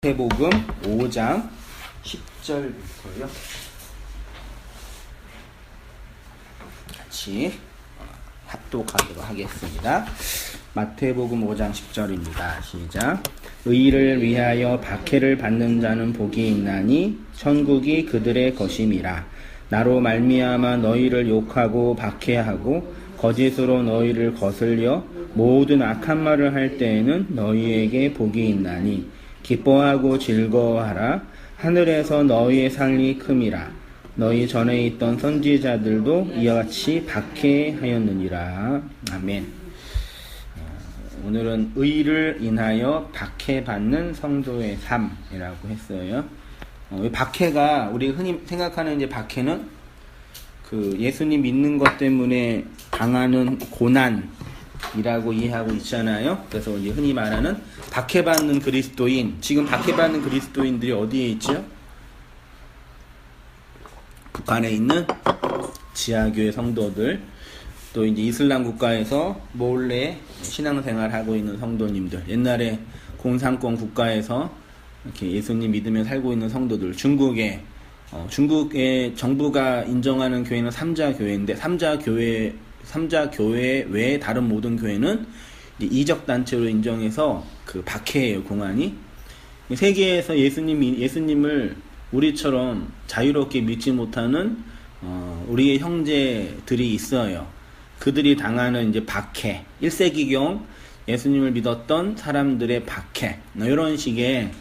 마태복음 5장 10절부터요. 같이 합독하도록 하겠습니다. 마태복음 5장 10절입니다. 시작. 의를 위하여 박해를 받는 자는 복이 있나니 천국이 그들의 것임이라. 나로 말미암아 너희를 욕하고 박해하고 거짓으로 너희를 거슬려 모든 악한 말을 할 때에는 너희에게 복이 있나니 기뻐하고 즐거워하라. 하늘에서 너희의 상이 큼이라. 너희 전에 있던 선지자들도 이와 같이 박해하였느니라. 아멘. 오늘은 의를 인하여 박해받는 성도의 삶이라고 했어요. 박해가 우리가 흔히 생각하는 이제 박해는 그 예수님 믿는 것 때문에 당하는 고난이라고 이해하고 있잖아요. 그래서 이제 흔히 말하는 박해받는 그리스도인, 지금 박해받는 그리스도인들이 어디에 있죠? 북한에 있는 지하교회 성도들, 또 이제 이슬람 국가에서 몰래 신앙생활 하고 있는 성도님들, 옛날에 공산권 국가에서 이렇게 예수님 믿으며 살고 있는 성도들, 중국의 정부가 인정하는 교회는 삼자교회인데 삼자교회 외에 다른 모든 교회는 이적단체로 인정해서 그 박해예요, 공안이. 세계에서 예수님을 우리처럼 자유롭게 믿지 못하는 우리의 형제들이 있어요. 그들이 당하는 이제 박해, 1세기경 예수님을 믿었던 사람들의 박해, 이런 식의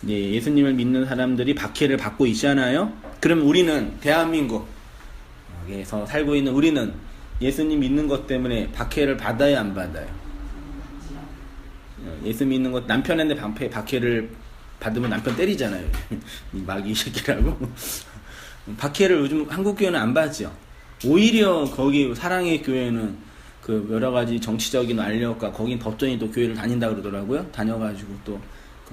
이제 예수님을 믿는 사람들이 박해를 받고 있잖아요. 그럼 우리는 대한민국에서 살고 있는 우리는 예수님 믿는 것 때문에 박해를 받아야 안 받아요? 예수 믿는 것, 남편한테 박해를 받으면 남편 때리잖아요. 이 마귀 새끼라고. 박해를 요즘 한국 교회는 안 받죠. 오히려 거기 사랑의 교회는 그 여러 가지 정치적인 알력과 거긴 법전이 또 교회를 다닌다 그러더라고요. 다녀가지고 또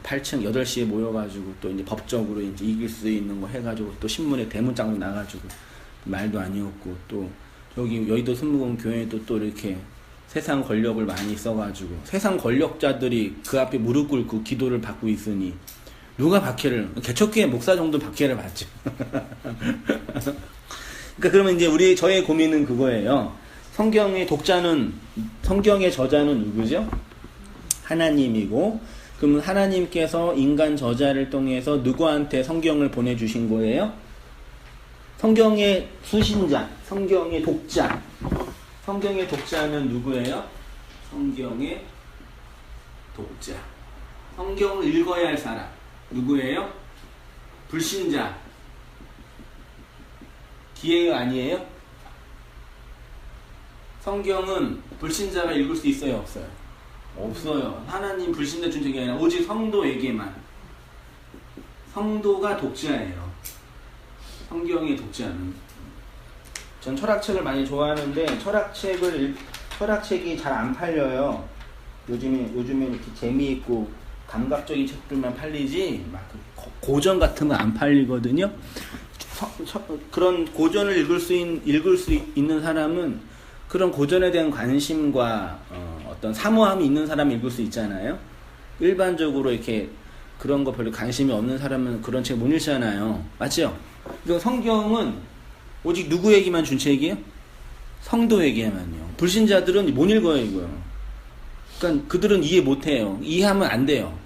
8층 8시에 모여가지고 또 이제 법적으로 이제 이길 수 있는 거 해가지고 또 신문에 대문짝으로 나가지고 말도 아니었고, 또 여기 여의도 순무공 교회도 또 이렇게 세상 권력을 많이 써가지고 세상 권력자들이 그 앞에 무릎 꿇고 기도를 받고 있으니 누가 박해를, 개척교회 목사 정도 박해를 받죠. 그러니까 그러면 이제 저의 고민은 그거예요. 성경의 저자는 누구죠? 하나님이고, 그러면 하나님께서 인간 저자를 통해서 누구한테 성경을 보내주신 거예요? 성경의 수신자, 성경의 독자. 성경의 독자는 누구예요? 성경의 독자. 성경을 읽어야 할 사람. 누구예요? 불신자. 기회요, 아니에요? 성경은 불신자가 읽을 수 있어요, 없어요? 없어요. 하나님 불신자 준책이 아니라 오직 성도에게만. 성도가 독자예요. 성경의 독자는. 전 철학책을 많이 좋아하는데 철학책이 잘 안 팔려요. 요즘에 이렇게 재미있고 감각적인 책들만 팔리지 막 고전 같은 거 안 팔리거든요. 그런 고전을 읽을 수 있는 사람은 그런 고전에 대한 관심과 어떤 사모함이 있는 사람이 읽을 수 있잖아요. 일반적으로 이렇게 그런 거 별로 관심이 없는 사람은 그런 책 못 읽잖아요. 맞죠? 그리고 성경은 오직 누구에게만 준 책이에요? 성도에게만요. 불신자들은 못 읽어요, 이거요. 그러니까 그들은 이해 못 해요. 이해하면 안 돼요.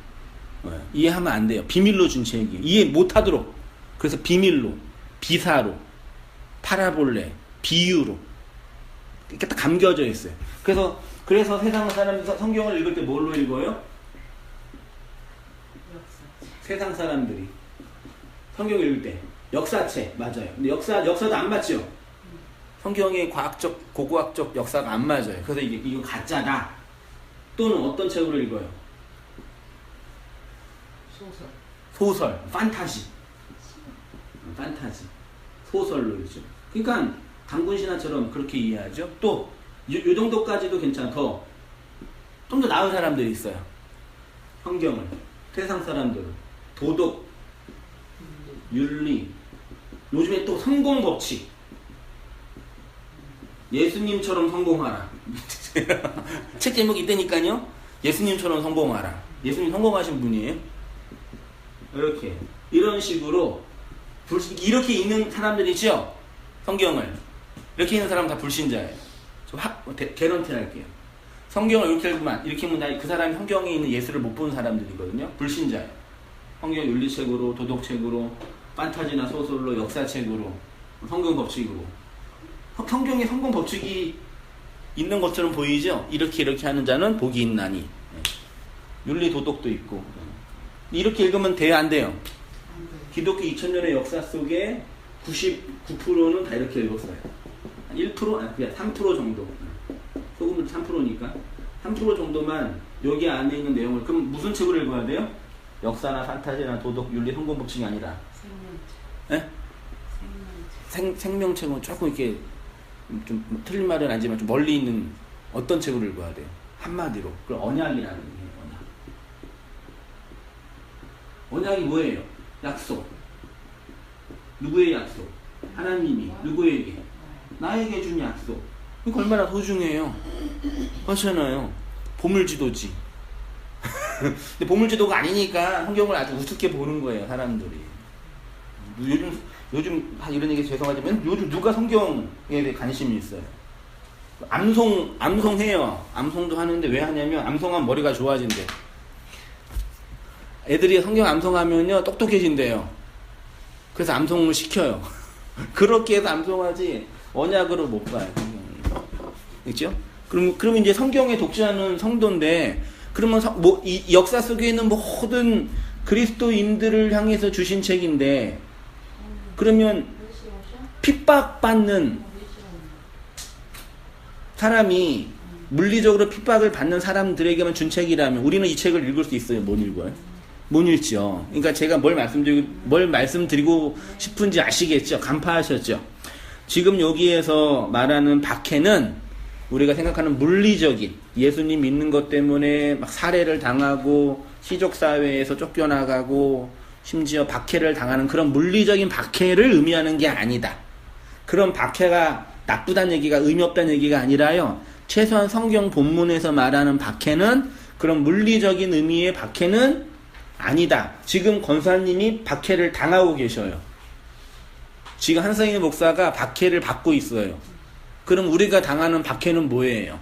이해하면 안 돼요. 비밀로 준 책이에요. 이해 못 하도록. 그래서 비밀로, 비사로, 파라볼레, 비유로 이렇게 딱 감겨져 있어요. 그래서 세상 사람이 성경을 읽을 때 뭘로 읽어요? 세상 사람들이 성경을 읽을 때 역사책, 맞아요. 근데 역사도 안 맞죠? 성경의 고고학적 역사가 안 맞아요. 그래서 이거 가짜다. 또는 어떤 책으로 읽어요? 소설, 판타지. 소설로 읽죠. 그러니까 단군신화처럼 그렇게 이해하죠. 또 요 정도까지도 괜찮아. 좀 더 나은 사람들이 있어요. 성경을. 세상 사람들은 도덕, 윤리, 요즘에 또 성공 법칙. 예수님처럼 성공하라. 책 제목이 있다니까요. 예수님처럼 성공하라. 예수님 성공하신 분이에요? 이렇게 이런 식으로 이렇게 읽는 사람들이죠. 성경을 이렇게 읽는 사람은 다 불신자예요. 개런티 할게요. 성경을 이렇게 읽으면 그 사람이 성경에 있는 예수를 못 본 사람들이거든요. 불신자예요. 성경 윤리책으로, 도덕책으로, 판타지나 소설로, 역사책으로, 성경 법칙으로. 성경에 성경 법칙이 있는 것처럼 보이죠? 이렇게 하는 자는 복이 있나니. 윤리 도덕도 있고. 이렇게 읽으면 돼요, 안 돼요? 기독교 2000년의 역사 속에 99%는 다 이렇게 읽었어요. 1%, 그냥 3% 정도. 소금은 3%니까. 3% 정도만 여기 안에 있는 내용을, 그럼 무슨 책을 읽어야 돼요? 역사나 판타지나 도덕, 윤리, 성공 법칙이 아니라. 생명책. 네? 생명책은 조금 이렇게, 좀 틀린 말은 아니지만 좀 멀리 있는 어떤 책을 읽어야 돼요? 한마디로. 그럼 언약이라는 게 언약이 뭐예요? 약속. 누구의 약속? 하나님이 누구에게? 나에게 준 약속. 이거 얼마나 소중해요. 그렇잖아요. 보물지도지. 근데 보물지도가 아니니까 성경을 아주 우습게 보는 거예요, 사람들이. 요즘 이런 얘기 죄송하지만 요즘 누가 성경에 대해 관심이 있어요? 암송해요. 암송도 하는데 왜 하냐면 암송하면 머리가 좋아진대. 애들이 성경 암송하면요 똑똑해진대요. 그래서 암송을 시켜요. 그렇게 해서 암송하지 언약으로 못 봐요. 그렇죠? 그럼 이제 성경에 독주하는 성도인데 그러면 이 역사 속에 있는 모든 그리스도인들을 향해서 주신 책인데 그러면 핍박받는 사람이 물리적으로 핍박을 받는 사람들에게만 준 책이라면 우리는 이 책을 읽을 수 있어요? 못 읽어요? 못 읽죠. 그러니까 제가 뭘 말씀드리고 싶은지 아시겠죠? 간파하셨죠? 지금 여기에서 말하는 박해는 우리가 생각하는 물리적인 예수님 믿는 것 때문에 막 살해를 당하고 시족사회에서 쫓겨나가고 심지어 박해를 당하는 그런 물리적인 박해를 의미하는 게 아니다. 그런 박해가 나쁘다는 얘기가 의미 없다는 얘기가 아니라요. 최소한 성경 본문에서 말하는 박해는 그런 물리적인 의미의 박해는 아니다. 지금 권사님이 박해를 당하고 계셔요. 지금 한성희 목사가 박해를 받고 있어요. 그럼 우리가 당하는 박해는 뭐예요?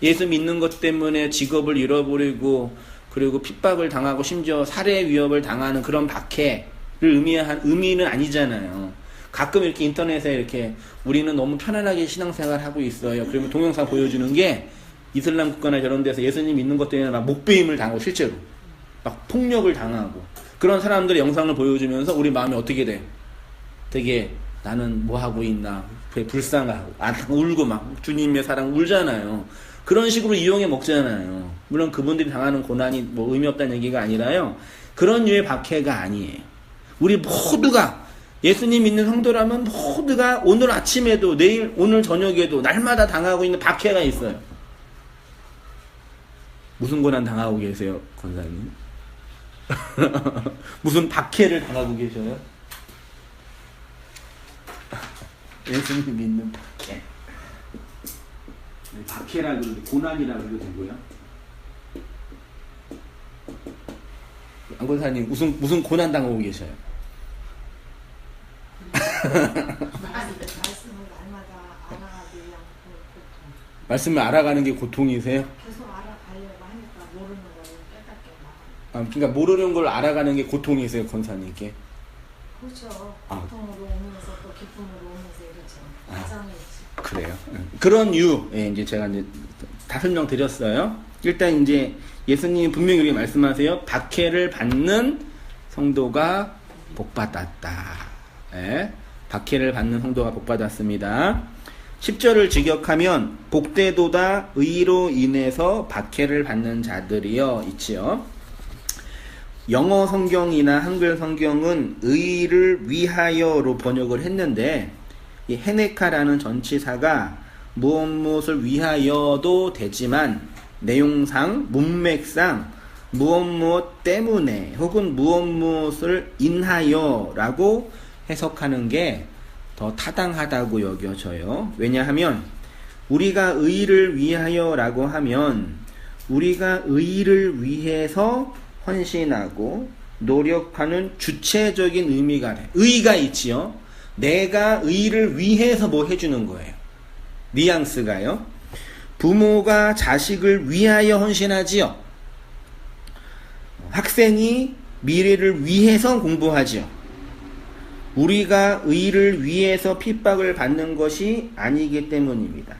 예수 믿는 것 때문에 직업을 잃어버리고 그리고 핍박을 당하고 심지어 살해 위협을 당하는 그런 박해를 의미는 아니잖아요. 가끔 이렇게 인터넷에 이렇게 우리는 너무 편안하게 신앙생활 하고 있어요. 그러면 동영상 보여주는 게 이슬람 국가나 저런 데서 예수님 믿는 것 때문에 막 목베임을 당하고 실제로 막 폭력을 당하고 그런 사람들의 영상을 보여주면서 우리 마음이 어떻게 돼? 되게 나는 뭐 하고 있나 불쌍하고 울고 막 주님의 사랑 울잖아요. 그런 식으로 이용해 먹잖아요. 물론 그분들이 당하는 고난이 뭐 의미 없다는 얘기가 아니라요. 그런 류의 박해가 아니에요. 우리 모두가 예수님 믿는 성도라면 모두가 오늘 아침에도 내일 오늘 저녁에도 날마다 당하고 있는 박해가 있어요. 무슨 고난 당하고 계세요, 권사님? 무슨 박해를 당하고 계셔요? 예수님 믿는 박해. 박해라 그러고 고난이라 그러도 되고요. 안 권사님 무슨 고난 당하고 계셔요? 말씀을 알아가는 게 고통이세요? 계속 알아가려고 하니까 모르는 걸 깨닫게 막. 그러니까 모르는 걸 알아가는 게 고통이세요, 권사님께? 그렇죠. 고통으로 오면서 또 기쁨으로 오면서 이렇죠. 과정이 있지. 그래요. 그런 이유, 이제 제가 이제 다 설명드렸어요. 일단 이제 예수님이 분명히 이렇게 말씀하세요. 박해를 받는 성도가 복받았다. 박해를 받는 성도가 복받았습니다. 10절을 직역하면 복되도다 의로 인해서 박해를 받는 자들이여 있지요. 영어 성경이나 한글 성경은 의를 위하여로 번역을 했는데 이 헤네카라는 전치사가 무엇을 위하여도 되지만 내용상 문맥상 무엇 때문에 혹은 무엇을 인하여 라고 해석하는 게 더 타당하다고 여겨져요. 왜냐하면 우리가 의를 위하여 라고 하면 우리가 의를 위해서 헌신하고 노력하는 주체적인 의미가 돼. 의가 있지요. 내가 의를 위해서 뭐 해주는 거예요. 뉘앙스가요. 부모가 자식을 위하여 헌신하지요. 학생이 미래를 위해서 공부하지요. 우리가 의를 위해서 핍박을 받는 것이 아니기 때문입니다.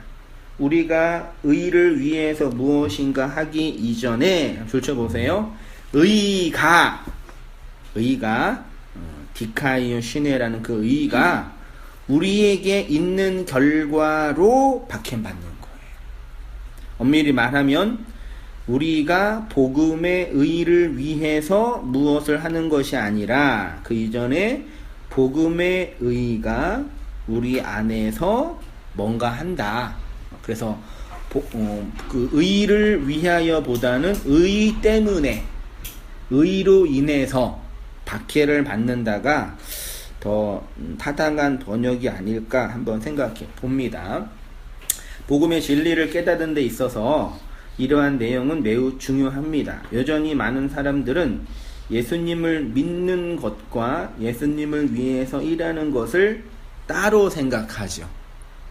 우리가 의를 위해서 무엇인가 하기 이전에 줄쳐보세요. 의가 디카이오 시네라는 그 의가 우리에게 있는 결과로 박해받는 거예요. 엄밀히 말하면 우리가 복음의 의를 위해서 무엇을 하는 것이 아니라 그 이전에 복음의 의가 우리 안에서 뭔가 한다. 그래서 그 의를 위하여 보다는 의 때문에 의로 인해서 박해를 받는다가 더 타당한 번역이 아닐까 한번 생각해 봅니다. 복음의 진리를 깨닫는 데 있어서 이러한 내용은 매우 중요합니다. 여전히 많은 사람들은 예수님을 믿는 것과 예수님을 위해서 일하는 것을 따로 생각하죠.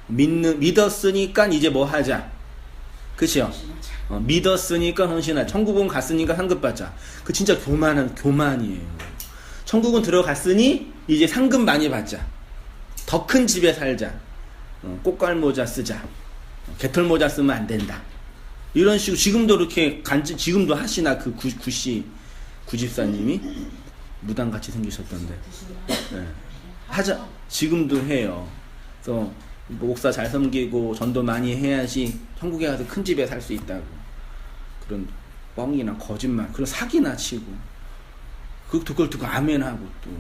믿었으니까 이제 뭐 하자. 그쵸? 믿었으니까 헌신하자. 천국은 갔으니까 상급 받자. 그 진짜 교만이에요. 천국은 들어갔으니 이제 상급 많이 받자. 더 큰 집에 살자. 꽃갈모자 쓰자. 개털모자 쓰면 안 된다. 이런 식으로 지금도 이렇게 지금도 하시나 그 구집사님이 무당같이 생기셨던데. 네. 하자. 지금도 해요. 그래서 목사 잘 섬기고 전도 많이 해야지 천국에 가서 큰 집에 살 수 있다고. 그런 뻥이나 거짓말, 그런 사기나 치고. 그걸 듣고 아멘하고 또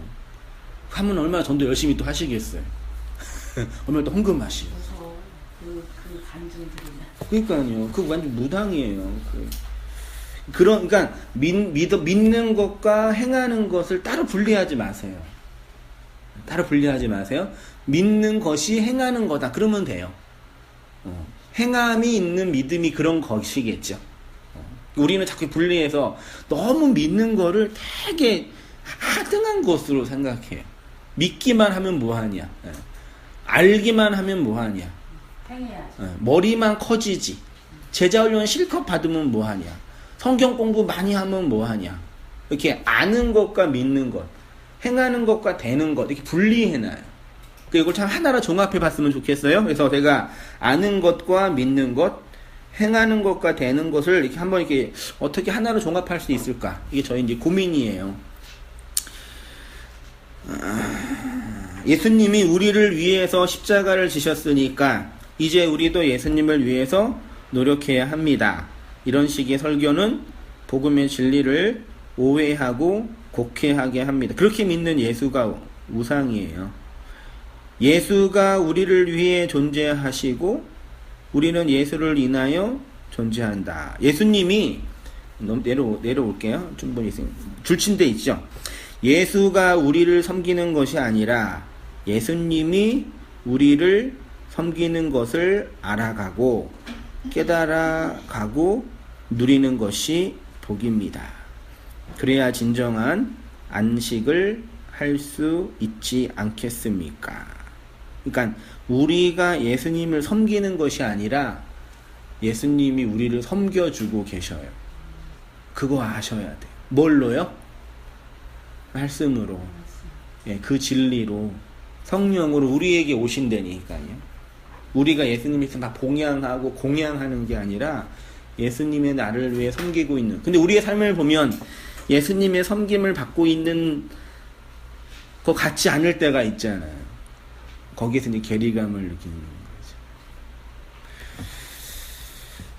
하면 얼마나 전도 열심히 또 하시겠어요. 얼마나 또 헌금하시고. 그 간증들이나. 그러니까요. 그거 완전 무당이에요. 그러니까 믿는 것과 행하는 것을 따로 분리하지 마세요. 따로 분리하지 마세요. 믿는 것이 행하는 거다. 그러면 돼요. 행함이 있는 믿음이 그런 것이겠죠. 우리는 자꾸 분리해서 너무 믿는 거를 되게 하등한 것으로 생각해요. 믿기만 하면 뭐하냐. 알기만 하면 뭐하냐. 행해야지. 머리만 커지지. 제자훈련 실컷 받으면 뭐하냐. 성경 공부 많이 하면 뭐하냐. 이렇게 아는 것과 믿는 것, 행하는 것과 되는 것 이렇게 분리해놔요. 이걸 참 하나로 종합해 봤으면 좋겠어요. 그래서 제가 아는 것과 믿는 것, 행하는 것과 되는 것을 이렇게 한번 이렇게 어떻게 하나로 종합할 수 있을까? 이게 저희 이제 고민이에요. 예수님이 우리를 위해서 십자가를 지셨으니까 이제 우리도 예수님을 위해서 노력해야 합니다. 이런 식의 설교는 복음의 진리를 오해하고 곡해하게 합니다. 그렇게 믿는 예수가 우상이에요. 예수가 우리를 위해 존재하시고 우리는 예수를 인하여 존재한다. 예수님이 내려올게요. 충분히 있습니다. 줄친데 있죠. 예수가 우리를 섬기는 것이 아니라 예수님이 우리를 섬기는 것을 알아가고 깨달아가고 누리는 것이 복입니다. 그래야 진정한 안식을 할 수 있지 않겠습니까? 그러니까 우리가 예수님을 섬기는 것이 아니라 예수님이 우리를 섬겨주고 계셔요. 그거 아셔야 돼요. 뭘로요? 말씀으로. 예, 그 진리로 성령으로 우리에게 오신다니까요. 우리가 예수님에서 다 봉양하고 공양하는 게 아니라 예수님의 나를 위해 섬기고 있는. 근데 우리의 삶을 보면 예수님의 섬김을 받고 있는 것 같지 않을 때가 있잖아요. 거기에서 이제 괴리감을 느끼는 거죠.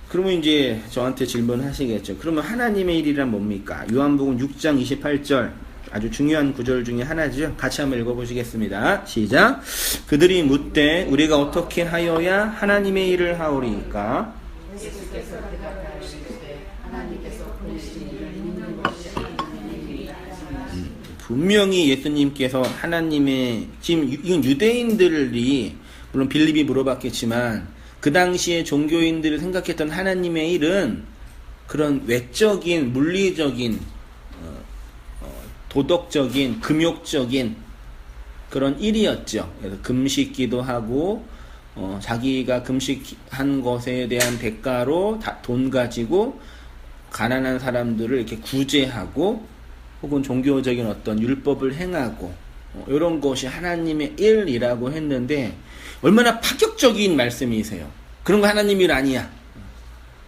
그러면 이제 저한테 질문하시겠죠. 그러면 하나님의 일이란 뭡니까? 요한복음 6장 28절 아주 중요한 구절 중에 하나죠. 같이 한번 읽어보시겠습니다. 시작. 그들이 묻되 우리가 어떻게 하여야 하나님의 일을 하오리까? 예수께서 대답하시되 하나님께서 보내신 이를 믿는 것이 하나님의 일이라 하시니. 분명히 예수님께서 하나님의, 지금 이건 유대인들이 물론 빌립이 물어봤겠지만 그 당시에 종교인들이 생각했던 하나님의 일은 그런 외적인 물리적인 도덕적인, 금욕적인 그런 일이었죠. 그래서 금식기도 하고 자기가 금식한 것에 대한 대가로 돈 가지고 가난한 사람들을 이렇게 구제하고 혹은 종교적인 어떤 율법을 행하고 이런 것이 하나님의 일이라고 했는데 얼마나 파격적인 말씀이세요. 그런 거 하나님 일 아니야.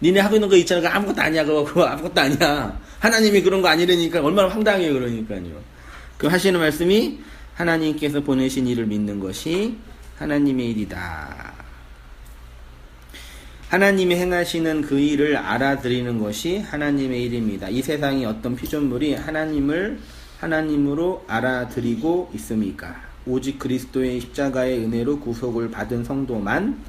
니네 하고 있는 거 있잖아. 그거 아무것도 아니야. 그거 아무것도 아니야. 하나님이 그런 거 아니라니까 얼마나 황당해요. 그러니까요. 그 하시는 말씀이 하나님께서 보내신 일을 믿는 것이 하나님의 일이다. 하나님이 행하시는 그 일을 알아들이는 것이 하나님의 일입니다. 이 세상의 어떤 피조물이 하나님을 하나님으로 알아들이고 있습니까? 오직 그리스도의 십자가의 은혜로 구속을 받은 성도만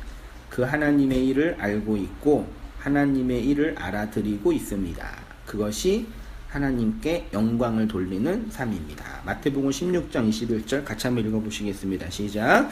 그 하나님의 일을 알고 있고 하나님의 일을 알아들이고 있습니다. 그것이 하나님께 영광을 돌리는 삶입니다. 마태복음 16장 21절 같이 한번 읽어보시겠습니다. 시작.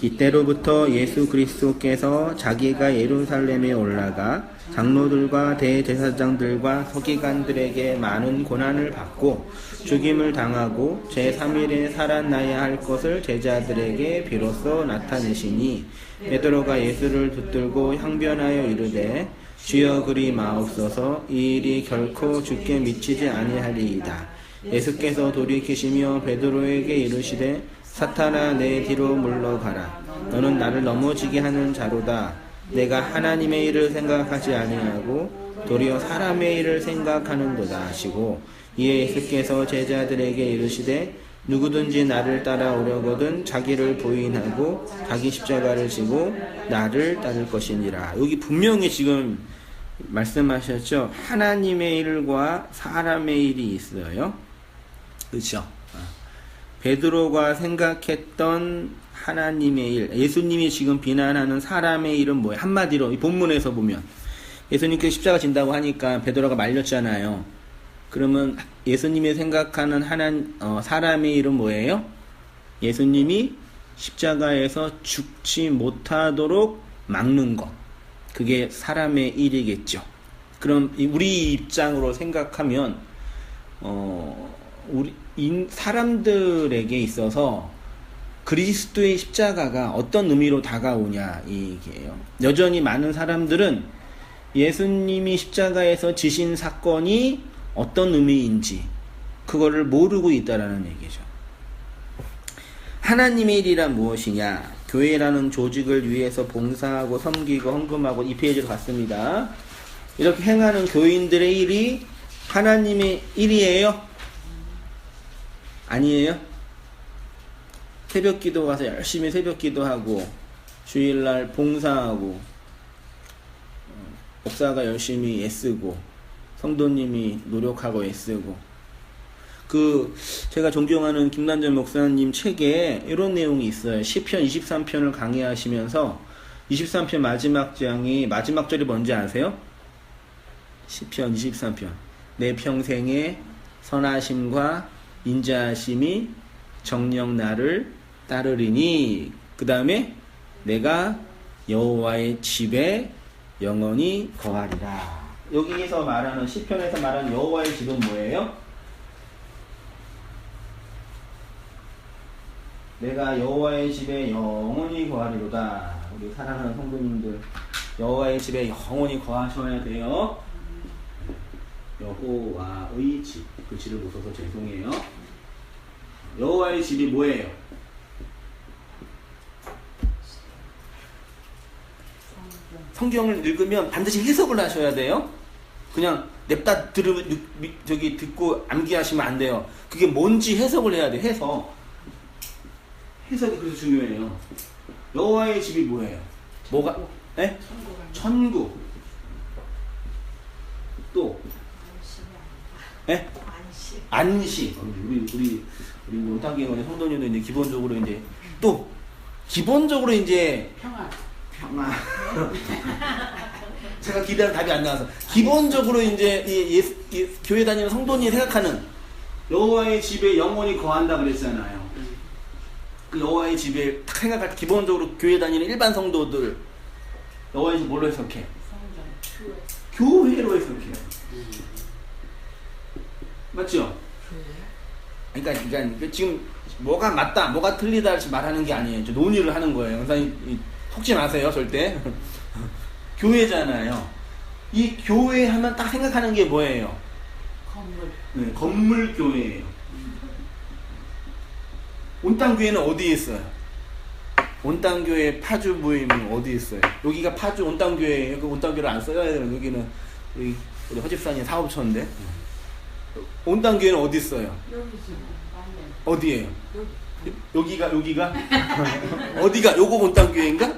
이때로부터 예수 그리스도께서 자기가 예루살렘에 올라가 장로들과 대제사장들과 서기관들에게 많은 고난을 받고 죽임을 당하고 제3일에 살아나야 할 것을 제자들에게 비로소 나타내시니 베드로가 예수를 붙들고 항변하여 이르되 주여 그리 마옵소서 이 일이 결코 주께 미치지 아니하리이다. 예수께서 돌이키시며 베드로에게 이르시되 사탄아 내 뒤로 물러가라. 너는 나를 넘어지게 하는 자로다. 내가 하나님의 일을 생각하지 아니하고 도리어 사람의 일을 생각하는도다 하시고 이에 예수께서 제자들에게 이르시되 누구든지 나를 따라오려거든 자기를 부인하고 자기 십자가를 지고 나를 따를 것이니라. 여기 분명히 지금 말씀하셨죠. 하나님의 일과 사람의 일이 있어요. 그렇죠? 베드로가 생각했던 하나님의 일, 예수님이 지금 비난하는 사람의 일은 뭐예요? 한마디로 이 본문에서 보면 예수님께서 십자가 진다고 하니까 베드로가 말렸잖아요. 그러면 예수님이 생각하는 사람의 일은 뭐예요? 예수님이 십자가에서 죽지 못하도록 막는 것. 그게 사람의 일이겠죠. 그럼 우리 입장으로 생각하면 사람들에게 있어서 그리스도의 십자가가 어떤 의미로 다가오냐 이게요. 여전히 많은 사람들은 예수님이 십자가에서 지신 사건이 어떤 의미인지 그거를 모르고 있다라는 얘기죠. 하나님의 일이란 무엇이냐? 교회라는 조직을 위해서 봉사하고 섬기고 헌금하고 이 페이지로 갔습니다. 이렇게 행하는 교인들의 일이 하나님의 일이에요? 아니에요? 새벽기도 가서 열심히 새벽기도하고 주일날 봉사하고 목사가 열심히 애쓰고 성도님이 노력하고 애쓰고 제가 존경하는 김단전 목사님 책에 이런 내용이 있어요. 시편 23편을 강의하시면서 23편 마지막 장이 마지막 절이 뭔지 아세요? 시편 23편 내 평생에 선하심과 인자하심이 정녕 나를 따르리니 그 다음에 내가 여호와의 집에 영원히 거하리라. 여기에서 말하는 시편에서 말하는 여호와의 집은 뭐예요? 내가 여호와의 집에 영원히 거하리로다. 우리 사랑하는 성도님들 여호와의 집에 영원히 거하셔야 돼요. 여호와의 집. 글씨를 못 써서 죄송해요. 여호와의 집이 뭐예요? 성경을 읽으면 반드시 해석을 하셔야 돼요. 그냥 냅다 듣고 암기하시면 안 돼요. 그게 뭔지 해석을 해야 돼요. 해석이 그래서 중요해요. 여호와의 집이 뭐예요? 뭐가? 네? 천국. 또? 네? 안식. 우리 못하기는 성도님도 이제 기본적으로 이제 또 기본적으로 이제 평화. 제가 기대한 답이 안 나와서 기본적으로 이제 교회 다니는 성도님이 생각하는 여호와의 집에 영원히 거한다 그랬잖아요. 그 여호와의 집에 딱 생각할 기본적으로 교회 다니는 일반 성도들 여호와의 집 뭘로 해석해? 교회로 해석해요. 맞죠? 그러니까 지금 뭐가 맞다, 뭐가 틀리다 말하는 게 아니에요. 논의를 하는 거예요. 그래서 속지 마세요, 절대. 교회잖아요. 이 교회 하면 딱 생각하는 게 뭐예요? 건물. 네, 건물 교회예요. 온땅교회는 어디에 있어요? 온땅교회 파주 모임이 어디 있어요? 여기가 파주 온땅교회예요. 그 온땅교회를 안 써야 되는 여기는 우리 허집산이 사업처인데. 온땅교회는 어디 있어요? 여기지. 맞네. 어디예요? 여기가 어디가 요거 온땅교회인가?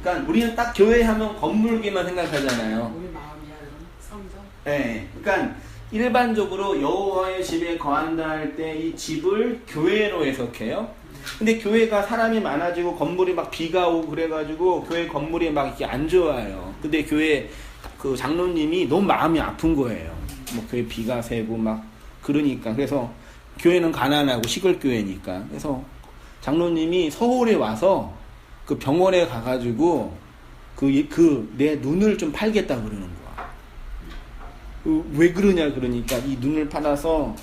그러니까 우리는 딱 교회 하면 건물교만 생각하잖아요. 우리 마음이야, 그럼 성전. 네, 그러니까 일반적으로 여호와의 집에 거한다 할 때 이 집을 교회로 해석해요. 근데 교회가 사람이 많아지고 건물이 막 비가 오고 그래가지고 교회 건물이 막 이렇게 안 좋아요. 근데 교회 그 장로님이 너무 마음이 아픈 거예요. 뭐 교회 비가 새고 막 그러니까. 그래서 교회는 가난하고 시골 교회니까. 그래서 장로님이 서울에 와서 그 병원에 가가지고 내 눈을 좀 팔겠다 그러는 거야. 왜 그러냐 그러니까 이 눈을 팔아서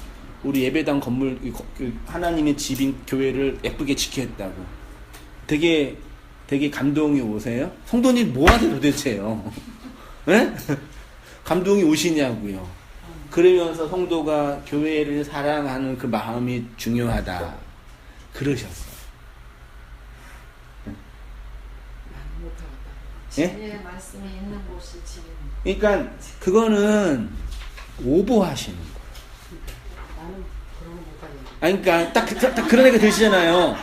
우리 예배당 건물 하나님의 집인 교회를 예쁘게 지켰다고. 되게 감동이 오세요? 성도님 뭐 하세요 도대체요? 네? 감동이 오시냐고요. 그러면서 성도가 교회를 사랑하는 그 마음이 중요하다 그러셨어요. 진리의 말씀이 있는 곳이 집입니다. 그러니까 그거는 오버하시는 거예요. 나는 그런 거 못하겠네. 아니, 그러니까 딱 그런 얘기 들으시잖아요.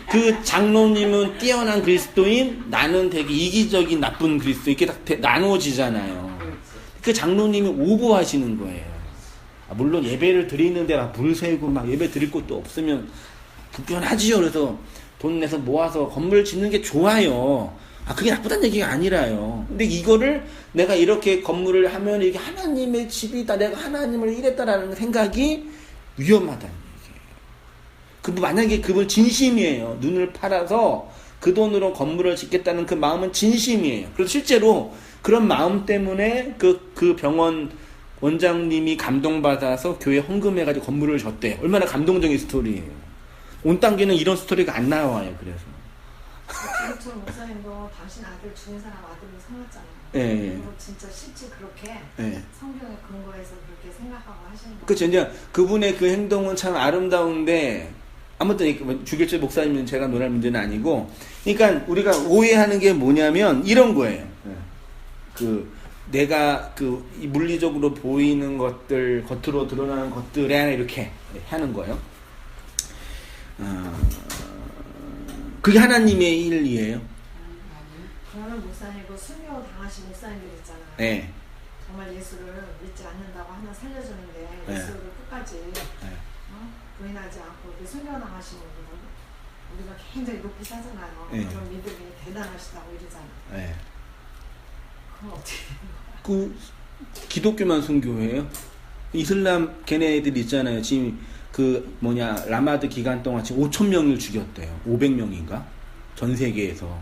그 장로님은 뛰어난 그리스도인, 나는 되게 이기적인 나쁜 그리스도, 이렇게 딱 나누어지잖아요. 그 장로님이 오버하시는 거예요. 물론 예배를 드리는데 막 물 새고 막 예배 드릴 곳도 없으면 불편하지요. 그래서 돈 내서 모아서 건물 짓는 게 좋아요. 그게 나쁘다는 얘기가 아니라요. 근데 이거를 내가 이렇게 건물을 하면 이게 하나님의 집이다, 내가 하나님을 이랬다라는 생각이 위험하다는 얘기예요. 만약에 그분 진심이에요. 눈을 팔아서 그 돈으로 건물을 짓겠다는 그 마음은 진심이에요. 그래서 실제로 그런 마음 때문에 그 병원 원장님이 감동받아서 교회 헌금해가지고 건물을 줬대요. 얼마나 감동적인 스토리예요. 온땅교는 이런 스토리가 안 나와요. 그래서 김천 목사님도 당신 아들 죽은 사람 아들을 삼았잖아요. 예. 그리고 진짜 실제 그렇게 예. 성경에 근거해서 그렇게 생각하고 하시는 거예요. 그렇죠. 이제 그분의 그 행동은 참 아름다운데 아무튼 주길철 목사님은 제가 논할 문제는 아니고, 그러니까 우리가 오해하는 게 뭐냐면 이런 거예요. 내가 이 물리적으로 보이는 것들, 겉으로 드러나는 것들에 이렇게 하는 거예요. 그게 하나님의 일이에요. 그러면 목사님고 순교 당하신 목사님들 있잖아요. 네. 정말 예수를 믿지 않는다고 하나 살려주는데 네. 예수를 끝까지 네. 부인하지 않고 이렇게 순교 당하시는 분은 우리가 굉장히 높이 사잖아요. 네. 그런 믿음이 대단하시다고 이러잖아요. 네. 그건 어떻게 되는 거야? 기독교만 순교해요? 이슬람 걔네들 있잖아요. 지금 라마드 기간 동안 지금 5,000명을 죽였대요. 500명인가? 전 세계에서.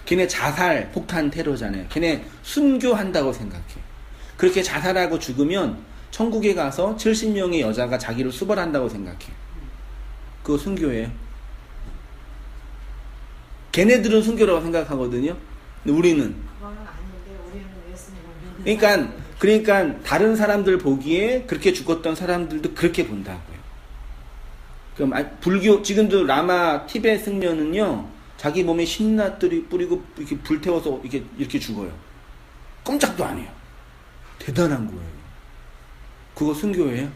걔네 자살, 폭탄 테러잖아요. 걔네 순교한다고 생각해. 그렇게 자살하고 죽으면 천국에 가서 70명의 여자가 자기를 수벌한다고 생각해. 그거 순교예요. 걔네들은 순교라고 생각하거든요. 근데 우리는. 그거는 아닌데 우리는 예수님을 믿는 그러니까 다른 사람들 보기에 그렇게 죽었던 사람들도 그렇게 본다고요. 그럼 불교 지금도 라마 티베트 승려는요, 자기 몸에 신라들이 뿌리고 이렇게 불태워서 이렇게 죽어요. 꼼짝도 안 해요. 대단한 거예요. 그거 순교예요?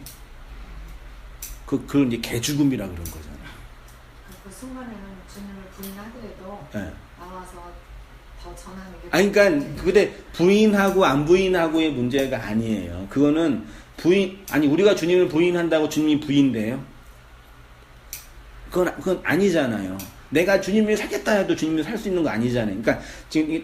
그걸 이제 개죽음이라 그런 거잖아요. 그 순간에는 주님을 부인하더라도 네. 나와서 더 전하는 게. 그러니까 근데 부인하고 안 부인하고의 문제가 아니에요. 그거는 우리가 주님을 부인한다고 주님이 부인돼요? 그건 아니잖아요. 내가 주님을 살겠다 해도 주님을 살 수 있는 거 아니잖아요. 그러니까 지금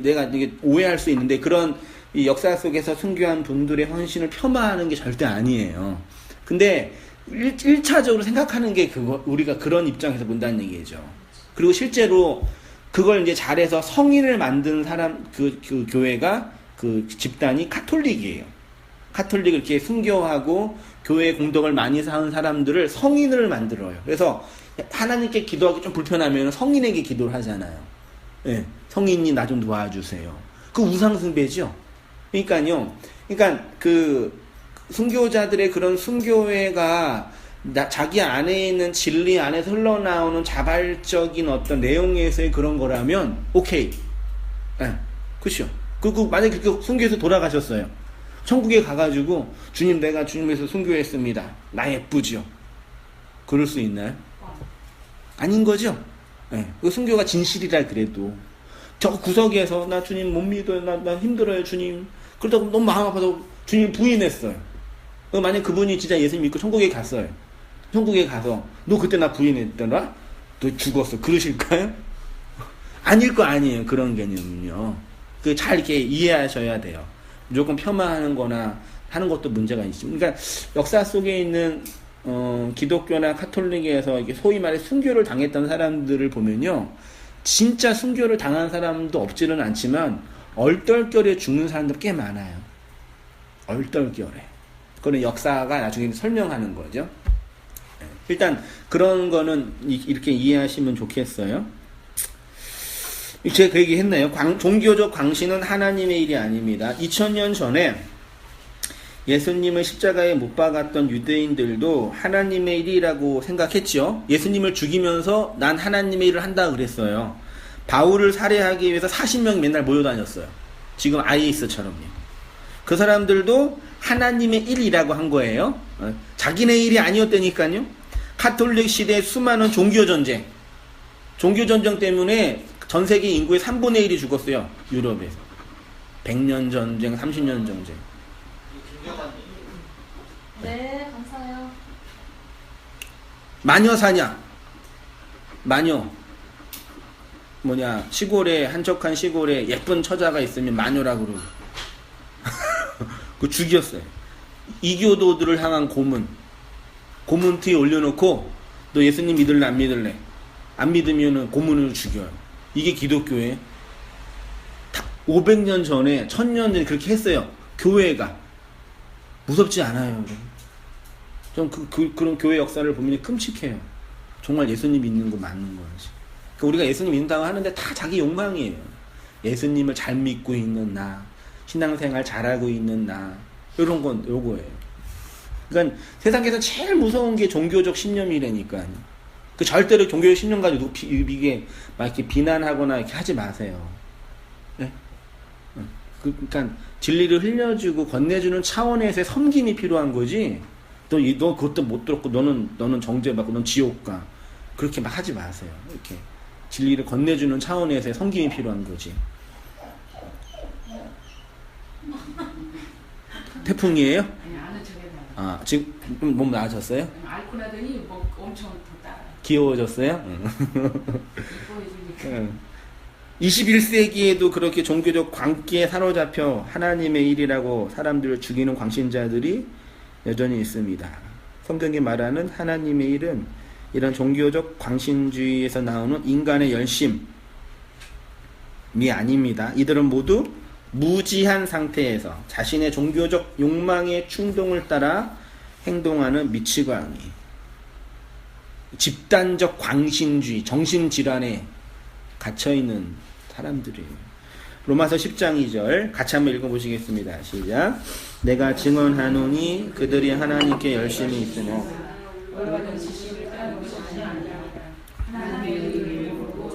내가 이게 오해할 수 있는데 그런 이 역사 속에서 순교한 분들의 헌신을 폄하하는 게 절대 아니에요. 근데 1차적으로 생각하는 게 우리가 그런 입장에서 본다는 얘기죠. 그리고 실제로 그걸 이제 잘해서 성인을 만든 사람, 그 교회가, 그 집단이 카톨릭이에요. 카톨릭을 이렇게 순교하고 교회 공덕을 많이 쌓은 사람들을 성인을 만들어요. 그래서 하나님께 기도하기 좀 불편하면 성인에게 기도를 하잖아요. 예, 성인이 나 좀 도와주세요. 그 우상숭배죠. 그러니까요. 그러니까 그 순교자들의 그런 순교회가 자기 안에 있는 진리 안에서 흘러나오는 자발적인 어떤 내용에서의 그런 거라면 오케이. 예, 그렇죠. 그리고 만약에 그 순교해서 돌아가셨어요. 천국에 가가지고 주님 내가 주님에서 순교했습니다. 나 예쁘죠. 그럴 수 있나요? 아닌 거죠. 예, 그 순교가 진실이라 그래도 저 구석에서 나 주님 못 믿어요. 나 힘들어요 주님. 그러다가 너무 마음 아파서 주님 부인했어요. 만약 그분이 진짜 예수님 믿고 천국에 갔어요. 천국에 가서 너 그때 나 부인했더라? 너 죽었어. 그러실까요? 아닐 거 아니에요. 그런 개념은요. 그 잘 이렇게 이해하셔야 돼요. 무조건 폄하하는 거나 하는 것도 문제가 있습니다. 그러니까 역사 속에 있는 기독교나 카톨릭에서 이게 소위 말해 순교를 당했던 사람들을 보면요. 진짜 순교를 당한 사람도 없지는 않지만 얼떨결에 죽는 사람도 꽤 많아요. 얼떨결에. 그거는 역사가 나중에 설명하는 거죠. 일단 그런 거는 이렇게 이해하시면 좋겠어요. 제가 그 얘기 했나요? 종교적 광신은 하나님의 일이 아닙니다. 2000년 전에 예수님을 십자가에 못 박았던 유대인들도 하나님의 일이라고 생각했죠. 예수님을 죽이면서 난 하나님의 일을 한다 그랬어요. 바울을 살해하기 위해서 40명이 맨날 모여다녔어요. 지금 IS처럼요. 그 사람들도 하나님의 일이라고 한 거예요. 자기네 일이 아니었다니까요. 카톨릭 시대의 수많은 종교전쟁 때문에 전 세계 인구의 3분의 1이 죽었어요. 유럽에서. 100년 전쟁, 30년 전쟁. 네, 감사해요. 마녀 사냥. 마녀. 시골에, 한적한 시골에 예쁜 처자가 있으면 마녀라고 그러고. 그 죽였어요. 이교도들을 향한 고문. 고문트에 올려놓고, 너 예수님 믿을래, 안 믿을래? 안 믿으면은 고문으로 죽여요. 이게 기독교에 500년 전에 1000년 전에 그렇게 했어요. 교회가 무섭지 않아요. 좀 그런 교회 역사를 보면 끔찍해요. 정말 예수님 믿는 거 맞는 거지. 그러니까 우리가 예수님 믿는다고 하는데 다 자기 욕망이에요. 예수님을 잘 믿고 있는 나, 신앙생활 잘하고 있는 나, 이런 건 요거예요. 그러니까 세상에서 제일 무서운 게 종교적 신념이라니까요. 그 절대로 종교의 신념 가지고 이게 막 이렇게 비난하거나 이렇게 하지 마세요. 네? 그러니까 진리를 흘려주고 건네주는 차원에서의 섬김이 필요한 거지. 너 그것도 못 들었고 너는 정죄받고 넌 지옥 가. 그렇게 막 하지 마세요. 이렇게 진리를 건네주는 차원에서의 섬김이 필요한 거지. 태풍이에요? 아니, 아는 척해봐. 아 지금 몸 나아졌어요? 앓고 나더니 뭐 엄청 더 따라. 귀여워졌어요? 이뻐해주니까. 21세기에도 그렇게 종교적 광기에 사로잡혀 하나님의 일이라고 사람들을 죽이는 광신자들이 여전히 있습니다. 성경이 말하는 하나님의 일은 이런 종교적 광신주의에서 나오는 인간의 열심이 아닙니다. 이들은 모두 무지한 상태에서 자신의 종교적 욕망의 충동을 따라 행동하는 미치광이, 집단적 광신주의, 정신질환에 갇혀있는 사람들이에요. 로마서 10장 2절 같이 한번 읽어보시겠습니다. 시작. 내가 증언하노니 그들이 하나님께 열심히 있으며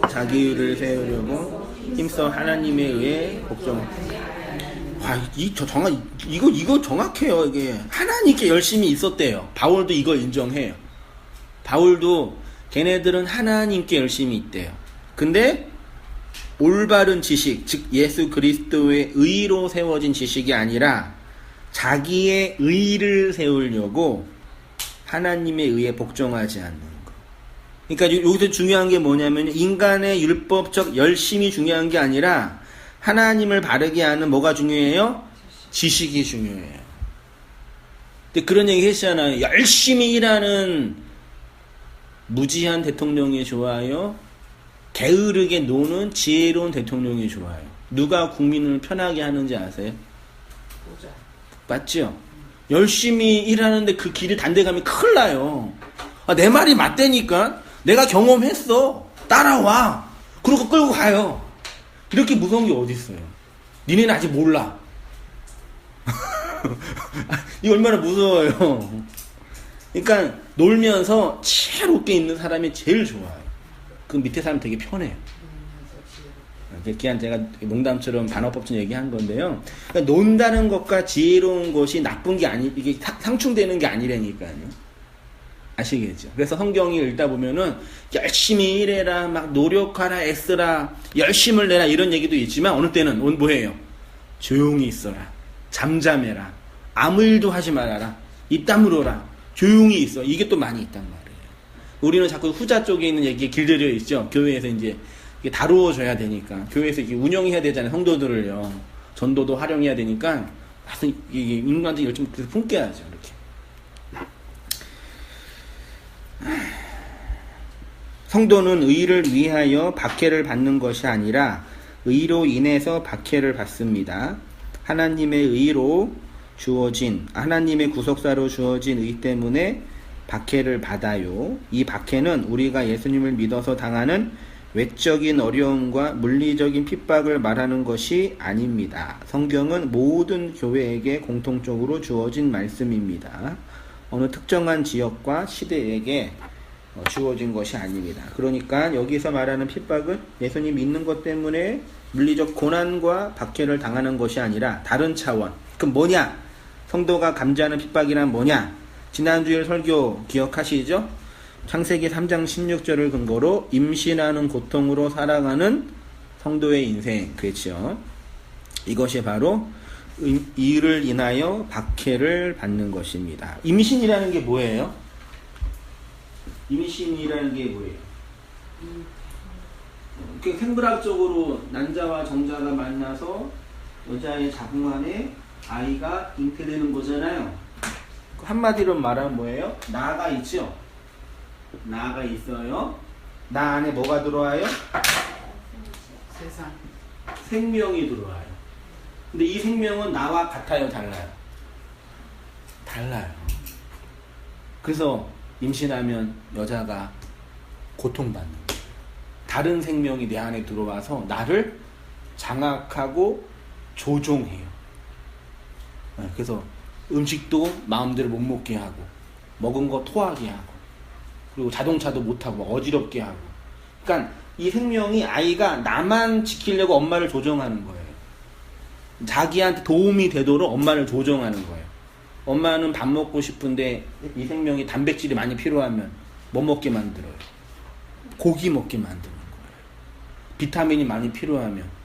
자기 의를 세우려고 힘써 하나님에 의해 복종하고. 이거 정확해요. 이게 하나님께 열심히 있었대요. 바울도 이거 인정해요. 바울도 걔네들은 하나님께 열심히 있대요. 근데 올바른 지식, 즉 예수 그리스도의 의로 세워진 지식이 아니라 자기의 의를 세우려고 하나님에 의해 복종하지 않는 거. 그러니까 여기서 중요한 게 뭐냐면 인간의 율법적 열심이 중요한 게 아니라 하나님을 바르게 하는 뭐가 중요해요? 지식이 중요해요. 근데 그런 얘기 했잖아요. 열심히 일하는 무지한 대통령이 좋아요? 게으르게 노는 지혜로운 대통령이 좋아요. 누가 국민을 편하게 하는지 아세요? 보자. 맞죠? 열심히 일하는데 그 길이 단대가면 큰일 나요. 내 말이 맞다니까. 내가 경험했어. 따라와. 그러고 끌고 가요. 이렇게 무서운 게 어디 있어요? 니네는 아직 몰라. 이거 얼마나 무서워요. 그러니까 놀면서 지혜롭게 있는 사람이 제일 좋아요. 그 밑에 사람 되게 편해요. 그냥 제가 농담처럼 반어법처럼 얘기한 건데요. 그러니까 논다는 것과 지혜로운 것이 나쁜 게 이게 상충되는 게 아니라니까요. 아시겠죠? 그래서 성경이 읽다 보면은 열심히 일해라, 막 노력하라, 애쓰라, 열심을 내라 이런 얘기도 있지만 어느 때는 뭐예요? 조용히 있어라, 잠잠해라, 아무 일도 하지 말아라, 입 다물어라, 조용히 있어. 이게 또 많이 있단 말이에요. 우리는 자꾸 후자 쪽에 있는 얘기에 길들여 있죠. 교회에서 이제 이게 다루어줘야 되니까, 교회에서 이게 운영해야 되잖아요. 성도들을요. 전도도 활용해야 되니까, 이게 인간들이 열심히 품게하죠. 이렇게. 성도는 의를 위하여 박해를 받는 것이 아니라 의로 인해서 박해를 받습니다. 하나님의 의로 주어진, 하나님의 구속사로 주어진 의 때문에 박해를 받아요. 이 박해는 우리가 예수님을 믿어서 당하는 외적인 어려움과 물리적인 핍박을 말하는 것이 아닙니다. 성경은 모든 교회에게 공통적으로 주어진 말씀입니다. 어느 특정한 지역과 시대에게 주어진 것이 아닙니다. 그러니까 여기서 말하는 핍박은 예수님 믿는 것 때문에 물리적 고난과 박해를 당하는 것이 아니라 다른 차원. 그럼 뭐냐? 성도가 감지하는 핍박이란 뭐냐? 지난주에 설교 기억하시죠? 창세기 3장 16절을 근거로 임신하는 고통으로 살아가는 성도의 인생. 그렇죠? 이것이 바로 이를 인하여 박해를 받는 것입니다. 임신이라는 게 뭐예요? 임신이라는 게 뭐예요? 그 생물학적으로 난자와 정자가 만나서 여자의 자궁 안에 아이가 잉태되는 거잖아요. 한마디로 말하면 뭐예요? 나가 있죠? 나가 있어요. 나 안에 뭐가 들어와요? 세상. 생명이 들어와요. 근데 이 생명은 나와 같아요? 달라요? 달라요. 그래서 임신하면 여자가 고통받는 거예요. 다른 생명이 내 안에 들어와서 나를 장악하고 조종해요. 그래서 음식도 마음대로 못 먹게 하고, 먹은 거 토하게 하고, 그리고 자동차도 못 타고 어지럽게 하고. 그러니까 이 생명이, 아이가 나만 지키려고 엄마를 조종하는 거예요. 자기한테 도움이 되도록 엄마를 조종하는 거예요. 엄마는 밥 먹고 싶은데 이 생명이 단백질이 많이 필요하면 뭐 먹게 만들어요? 고기 먹게 만드는 거예요. 비타민이 많이 필요하면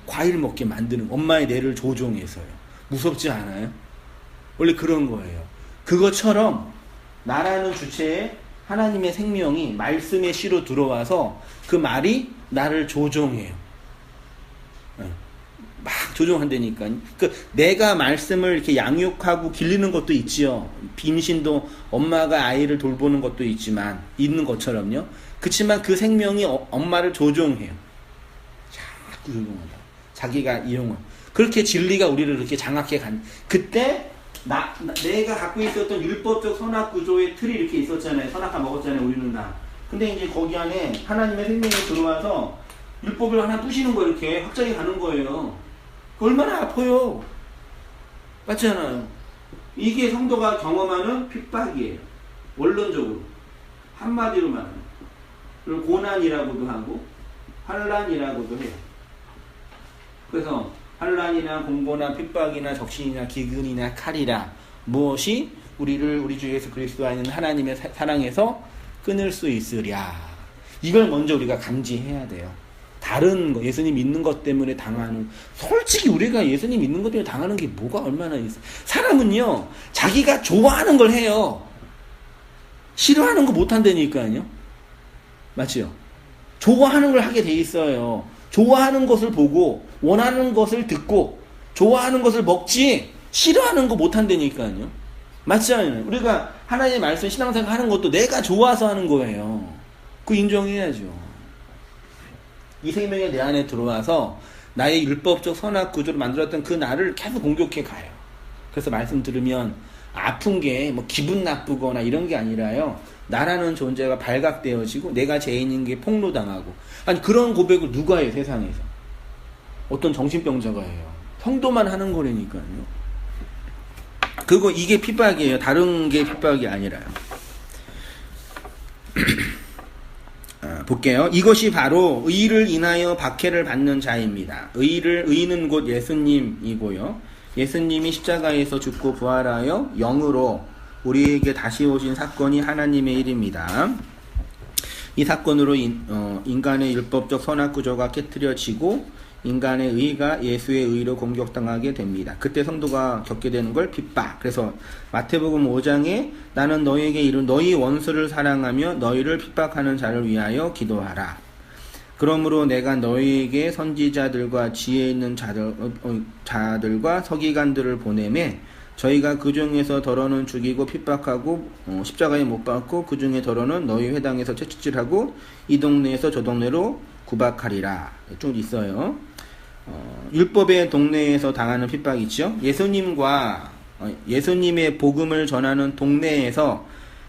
과일 먹게 만드는, 엄마의 뇌를 조종해서요. 무섭지 않아요? 원래 그런 거예요. 그것처럼 나라는 주체에 하나님의 생명이 말씀의 씨로 들어와서 그 말이 나를 조종해요. 막 조종한다니까. 그 내가 말씀을 이렇게 양육하고 길리는 것도 있지요. 임신도 엄마가 아이를 돌보는 것도 있는 것처럼요. 그렇지만 그 생명이 엄마를 조종해요. 자꾸 조종한다. 자기가 이용을. 그렇게 진리가 우리를 이렇게 장악해 간. 그때 내가 갖고 있었던 율법적 선악 구조의 틀이 이렇게 있었잖아요. 선악과 먹었잖아요. 우리는 다. 근데 이제 거기 안에 하나님의 생명이 들어와서 율법을 하나 부시는 거, 이렇게 확장해 가는 거예요. 얼마나 아파요. 맞잖아요. 이게 성도가 경험하는 핍박이에요. 원론적으로. 한마디로 말하면. 그걸 고난이라고도 하고 환난이라고도 해요. 그래서 환난이나 공고나 핍박이나 적신이나 기근이나 칼이라 무엇이 우리를 우리 주 예수 그리스도 안에 하나님의 사랑에서 끊을 수 있으랴. 이걸 먼저 우리가 감지해야 돼요. 다른 거, 예수님 믿는 것 때문에 당하는, 솔직히 우리가 예수님 믿는 것 때문에 당하는 게 뭐가 얼마나 있어요. 사람은요, 자기가 좋아하는 걸 해요. 싫어하는 거 못 한다니까요. 맞죠? 좋아하는 걸 하게 돼 있어요. 좋아하는 것을 보고 원하는 것을 듣고 좋아하는 것을 먹지 싫어하는 거 못 한다니까요. 맞지 않아요? 우리가 하나님의 말씀 신앙생활 하는 것도 내가 좋아서 하는 거예요. 그거 인정해야죠. 이 생명이 내 안에 들어와서 나의 율법적 선악 구조를 만들었던 그 나를 계속 공격해 가요. 그래서 말씀 들으면 아픈 게 뭐 기분 나쁘거나 이런 게 아니라요. 나라는 존재가 발각되어지고 내가 죄인인 게 폭로당하고. 아니 그런 고백을 누가 해요 세상에서. 어떤 정신병자가 해요. 성도만 하는 거라니까요. 그거 이게 핍박이에요. 다른 게 핍박이 아니라요. 볼게요. 이것이 바로 의를 인하여 박해를 받는 자입니다. 의는 곧 예수님이고요. 예수님이 십자가에서 죽고 부활하여 영으로 우리에게 다시 오신 사건이 하나님의 일입니다. 이 사건으로 인간의 율법적 선악구조가 깨트려지고 인간의 의가 예수의 의로 공격당하게 됩니다. 그때 성도가 겪게 되는 걸 핍박. 그래서 마태복음 5장에 나는 너희에게 이른 너희 원수를 사랑하며 너희를 핍박하는 자를 위하여 기도하라. 그러므로 내가 너희에게 선지자들과 지혜 있는 자들과 서기관들을 보내매 저희가 그 중에서 더러는 죽이고 핍박하고 십자가에 못 박고 그 중에 더러는 너희 회당에서 채찍질하고 이 동네에서 저 동네로 구박하리라. 쭉 있어요. 율법의 동네에서 당하는 핍박이 있죠. 예수님의 복음을 전하는 동네에서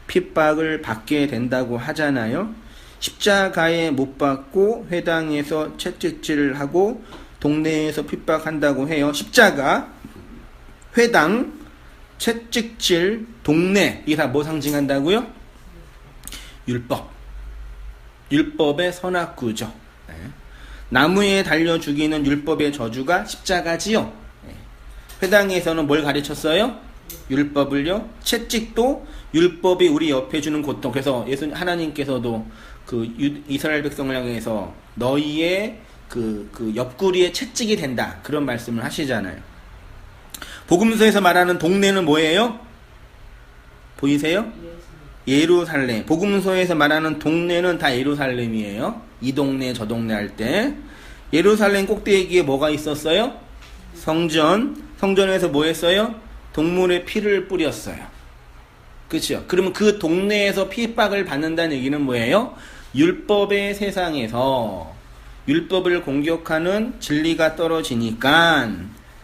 핍박을 받게 된다고 하잖아요. 십자가에 못 박고 회당에서 채찍질을 하고 동네에서 핍박한다고 해요. 십자가, 회당, 채찍질, 동네, 이게 다 뭐 상징한다고요? 율법의 선악구조. 네. 나무에 달려 죽이는 율법의 저주가 십자가지요. 네. 회당에서는 뭘 가르쳤어요? 율법을요. 채찍도 율법이 우리 옆에 주는 고통. 그래서 하나님께서도 이스라엘 백성을 향해서 너희의 그 옆구리에 채찍이 된다. 그런 말씀을 하시잖아요. 복음서에서 말하는 동네는 뭐예요? 보이세요? 예루살렘. 복음서에서 말하는 동네는 다 예루살렘이에요. 이 동네 저 동네 할 때 예루살렘 꼭대기에 뭐가 있었어요? 성전에서 뭐 했어요? 동물의 피를 뿌렸어요. 그렇죠? 그러면 그 동네에서 핍박을 받는다는 얘기는 뭐예요? 율법의 세상에서 율법을 공격하는 진리가 떨어지니까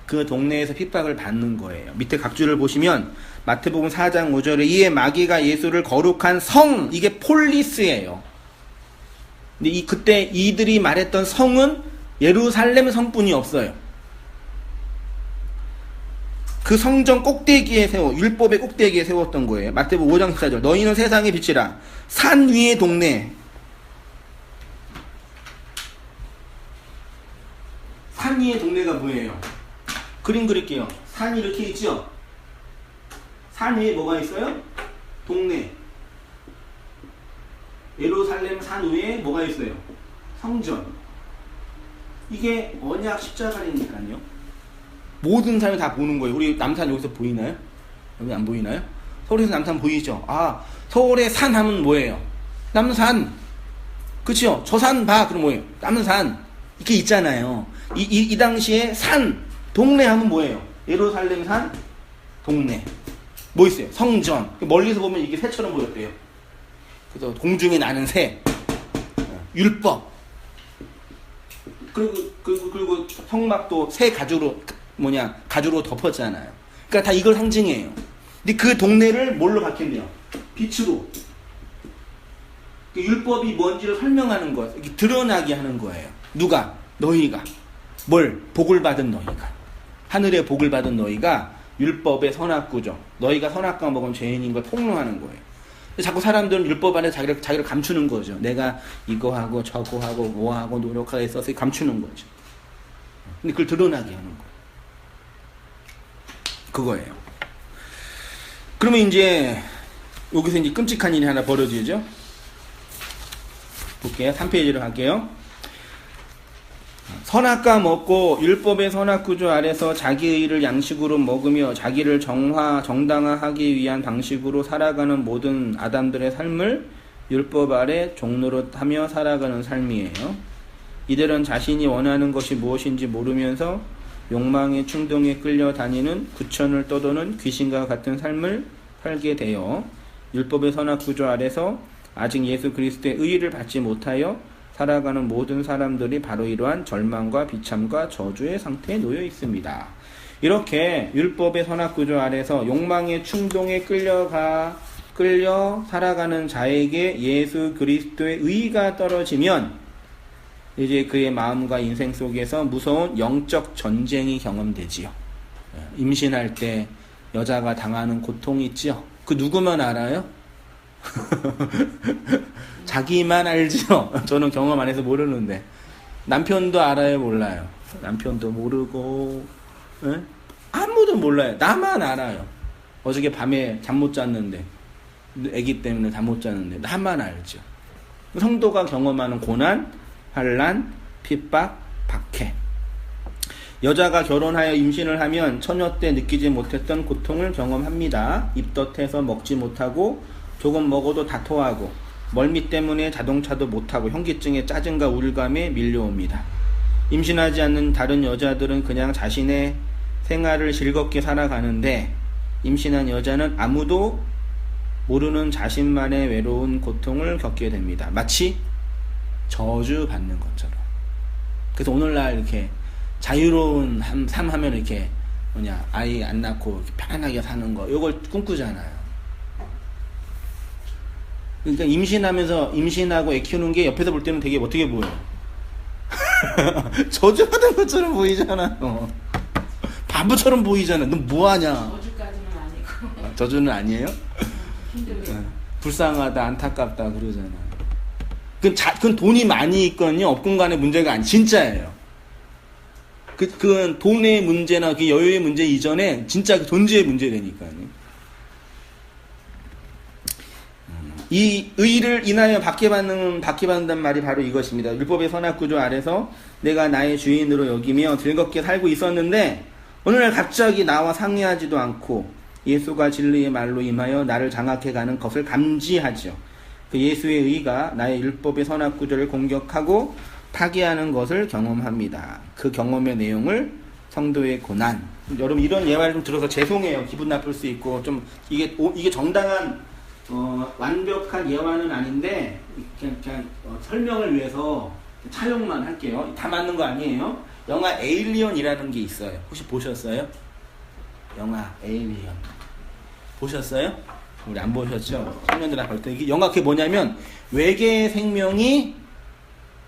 그 동네에서 핍박을 받는 거예요. 밑에 각주를 보시면 마태복음 4장 5절에 이에 마귀가 예수를 거룩한 성, 이게 폴리스예요. 근데 그때 이들이 말했던 성은 예루살렘 성뿐이 없어요. 그 성전 꼭대기에 율법의 꼭대기에 세웠던 거예요. 마태복음 5장 14절 너희는 세상의 빛이라. 산 위의 동네. 산 위의 동네가 뭐예요? 그림 그릴게요. 산이 이렇게 있죠? 산 위에 뭐가 있어요? 동네. 예루살렘 산 위에 뭐가 있어요? 성전. 이게 언약 십자가니까요. 모든 사람이 다 보는 거예요. 우리 남산 여기서 보이나요? 여기 안 보이나요? 서울에서 남산 보이죠? 서울의 산 하면 뭐예요? 남산. 그쵸? 저 산 봐. 그럼 뭐예요? 남산. 이렇게 있잖아요. 이 당시에 산, 동네 하면 뭐예요? 예루살렘 산, 동네. 뭐 있어요? 성전. 멀리서 보면 이게 새처럼 보였대요. 그래서 공중에 나는 새. 율법. 그리고 성막도 새 가죽으로 덮었잖아요. 그러니까 다 이걸 상징해요. 근데 그 동네를 뭘로 바뀐대요? 빛으로. 율법이 뭔지를 설명하는 것, 드러나게 하는 거예요. 누가? 너희가. 뭘? 복을 받은 너희가. 하늘의 복을 받은 너희가 율법의 선악구조. 너희가 선악과 먹으면 죄인인 걸 폭로하는 거예요. 자꾸 사람들은 율법 안에 자기를 감추는 거죠. 내가 이거 하고 저거 하고 뭐 하고 노력하고 있어서 감추는 거죠. 근데 그걸 드러나게 하는 거예요. 그거예요. 그러면 이제 여기서 이제 끔찍한 일이 하나 벌어지죠. 볼게요. 3페이지로 갈게요. 선악과 먹고 율법의 선악구조 아래서 자기의 일을 양식으로 먹으며 자기를 정당화하기 위한 방식으로 살아가는 모든 아담들의 삶을 율법 아래 종노릇하며 살아가는 삶이에요. 이들은 자신이 원하는 것이 무엇인지 모르면서 욕망의 충동에 끌려다니는 구천을 떠도는 귀신과 같은 삶을 살게 돼요. 율법의 선악구조 아래서 아직 예수 그리스도의 의의를 받지 못하여 살아가는 모든 사람들이 바로 이러한 절망과 비참과 저주의 상태에 놓여 있습니다. 이렇게 율법의 선악구조 아래서 욕망의 충동에 끌려 살아가는 자에게 예수 그리스도의 의가 떨어지면 이제 그의 마음과 인생 속에서 무서운 영적 전쟁이 경험되지요. 임신할 때 여자가 당하는 고통이 있지요. 그 누구만 알아요? 자기만 알지요. 저는 경험 안 해서 모르는데 남편도 알아요, 몰라요? 남편도 모르고 아무도 몰라요. 나만 알아요. 어저께 밤에 잠 못 잤는데 아기 때문에 잠 못 잤는데 나만 알죠. 성도가 경험하는 고난, 환난, 핍박, 박해. 여자가 결혼하여 임신을 하면 처녀 때 느끼지 못했던 고통을 경험합니다. 입덧해서 먹지 못하고 조금 먹어도 다 토하고 멀미 때문에 자동차도 못타고 현기증에 짜증과 우울감에 밀려옵니다. 임신하지 않는 다른 여자들은 그냥 자신의 생활을 즐겁게 살아가는데 임신한 여자는 아무도 모르는 자신만의 외로운 고통을 겪게 됩니다. 마치 저주받는 것처럼. 그래서 오늘날 이렇게 자유로운 삶 하면 이렇게 아이 안 낳고 편안하게 사는 거 이걸 꿈꾸잖아요. 그러니까 임신하고 애 키우는 게 옆에서 볼 때는 되게 어떻게 보여요? 저주받은 것처럼 보이잖아요. 바보처럼 보이잖아. 너 뭐하냐? 저주까지는 아니고. 저주는 아니에요? 힘들어요. 불쌍하다, 안타깝다 그러잖아요. 그건 돈이 많이 있거든요. 없건 간의 문제가 진짜예요. 그건 돈의 문제나 그 여유의 문제 이전에 진짜 그 존재의 문제라니까요. 이 의를 인하여 받게 받는다는 말이 바로 이것입니다. 율법의 선악구조 아래서 내가 나의 주인으로 여기며 즐겁게 살고 있었는데 어느 날 갑자기 나와 상의하지도 않고 예수가 진리의 말로 임하여 나를 장악해가는 것을 감지하죠. 그 예수의 의가 나의 율법의 선악구조를 공격하고 파괴하는 것을 경험합니다. 그 경험의 내용을 성도의 고난. 여러분 이런 예화를 좀 들어서 죄송해요. 기분 나쁠 수 있고 좀 이게 정당한 완벽한 예화는 아닌데 그냥 설명을 위해서 차용만 할게요. 다 맞는 거 아니에요. 영화 에일리언이라는 게 있어요. 혹시 보셨어요? 영화 에일리언 보셨어요? 우리 안 보셨죠? 청년들 볼 때 이게 영화 그게 뭐냐면 외계 생명이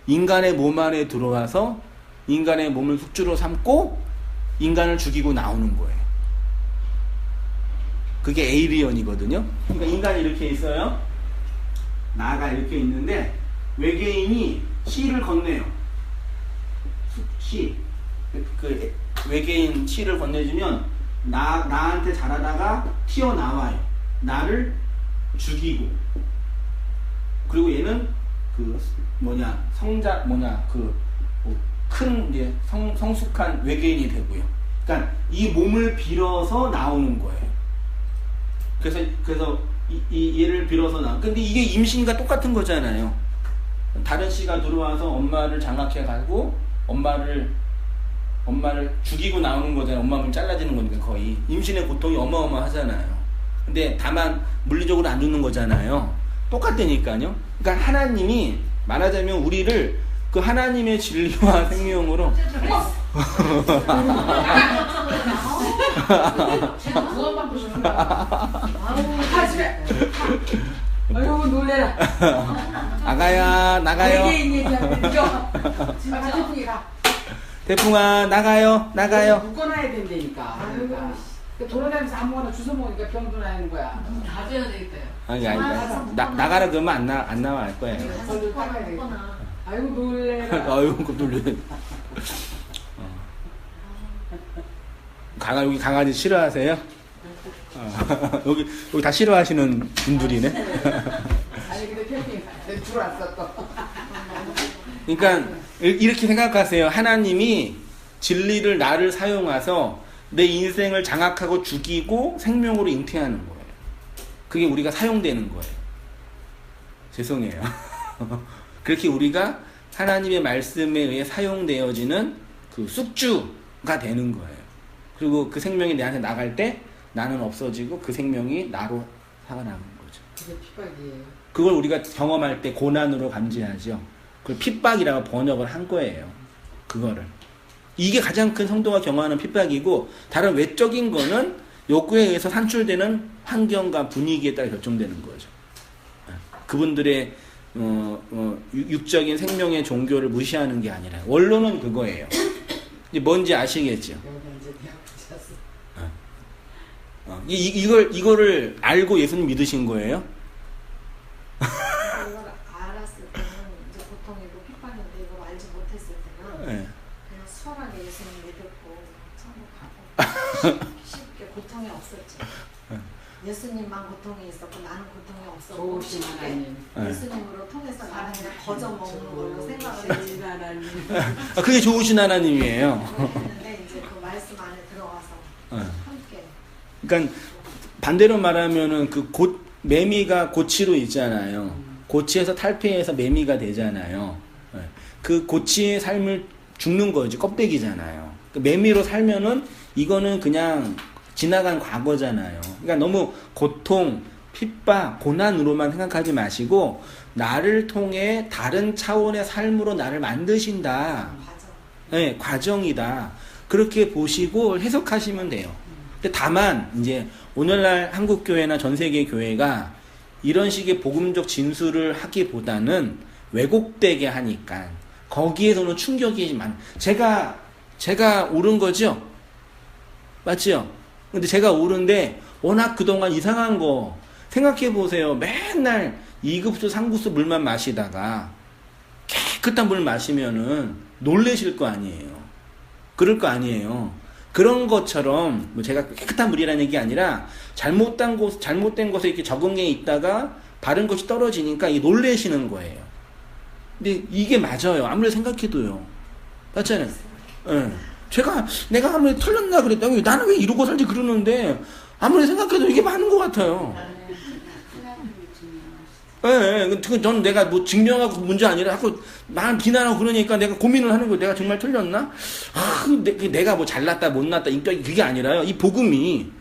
인간의 몸 안에 들어와서 인간의 몸을 숙주로 삼고 인간을 죽이고 나오는 거예요. 그게 에이리언이거든요. 그러니까 인간이 이렇게 있어요. 나가 이렇게 있는데 외계인이 씨를 건네요. 씨. 그 외계인 씨를 건네주면 나한테 자라다가 튀어나와요. 나를 죽이고. 그리고 얘는 큰 이제 성숙한 외계인이 되고요. 그러니까 이 몸을 빌어서 나오는 거예요. 그래서 얘를 빌어서 근데 이게 임신과 똑같은 거잖아요. 다른 씨가 들어와서 엄마를 장악해가지고 엄마를 죽이고 나오는 거잖아요. 엄마 몸 잘라지는 거니까 거의. 임신의 고통이 어마어마하잖아요. 근데 다만 물리적으로 안 죽는 거잖아요. 똑같다니까요. 그러니까 하나님이 말하자면 우리를 그 하나님의 진리와 생명으로 제가 그것만 보셨구나. 아유 놀래라. 아가야 나가요. 외계인 얘기하면 진짜 태풍이가. 태풍아 나가요. 묶어놔야 된다니까. 그러니까 돌아다니면서 아무거나 주워 먹으니까 병도 나는 거야. 가져야 되겠다. 아니 나가라 그러면 안 나와 할 거예요. 저도 따가야 되겠다. 아이고 놀래라. 아이고 놀래. 여기 강아지 싫어하세요? 여기 다 싫어하시는 분들이네. 아니 근데 캠핑 들어왔어 또. 그러니까 이렇게 생각하세요. 하나님이 진리를 나를 사용해서 내 인생을 장악하고 죽이고 생명으로 잉태하는 거예요. 그게 우리가 사용되는 거예요. 죄송해요. 그렇게 우리가 하나님의 말씀에 의해 사용되어지는 그 숙주가 되는 거예요. 그리고 그 생명이 내한테 나갈 때 나는 없어지고 그 생명이 나로 살아나는 거죠. 그게 핍박이에요. 그걸 우리가 경험할 때 고난으로 감지하죠. 그걸 핍박이라고 번역을 한 거예요. 그거를. 이게 가장 큰 성도가 경험하는 핍박이고, 다른 외적인 거는 욕구에 의해서 산출되는 환경과 분위기에 따라 결정되는 거죠. 그분들의 육적인 생명의 종교를 무시하는 게 아니라 원론은 그거예요. 이제 뭔지 아시겠죠? 이거를 알고 예수님 믿으신 거예요? 이걸 알았을 때는 이제 고통이고 핍박인데 이걸 알지 못했을 때는 네. 그냥 수월하게 예수님 믿고 천국 가고 쉽게 고통이 없었지. 예수님만 고통이 있었고 나는 고통이 없었고 좋으신 쉽게 하나님. 예수님으로 통해서 나는 그냥 거저 먹는 걸로 생각을 했지. 좋으신 하나님. 그게 좋으신 하나님이에요. 그랬는데 이제 그 말씀 안에 들어가서 네. 함께 그러니까 반대로 말하면은 그 매미가 고치로 있잖아요. 고치에서 탈피해서 매미가 되잖아요. 네. 그 고치의 삶을 죽는 거지, 껍데기잖아요. 그 매미로 살면은 이거는 그냥 지나간 과거잖아요. 그러니까 너무 고통, 핍박, 고난으로만 생각하지 마시고 나를 통해 다른 차원의 삶으로 나를 만드신다. 과정. 네, 과정이다. 그렇게 보시고 해석하시면 돼요. 근데 다만 이제 오늘날 한국 교회나 전 세계 교회가 이런 식의 복음적 진술을 하기보다는 왜곡되게 하니까 거기에서는 충격이 제가 옳은 거죠? 맞죠? 근데 제가 옳은데 워낙 그동안 이상한 거 생각해 보세요. 맨날 2급수 3급수 물만 마시다가 깨끗한 물 마시면은 놀라실 거 아니에요. 그럴 거 아니에요. 그런 것처럼 뭐 제가 깨끗한 물이라는 얘기 아니라 잘못된 곳에 이렇게 적응해 있다가 바른 것이 떨어지니까 이 놀라시는 거예요. 근데 이게 맞아요. 아무리 생각해도요. 맞잖아요. 예. 내가 아무리 틀렸나 그랬다고 나는 왜 이러고 살지 그러는데 아무리 생각해도 이게 맞는 것 같아요. 예, 전 내가 뭐 증명하고 문제 아니라 자꾸 말 비난하고 그러니까 내가 고민을 하는 거예요. 내가 정말 틀렸나? 내가 뭐 잘났다 못났다 인격이 그게 아니라요. 이 복음이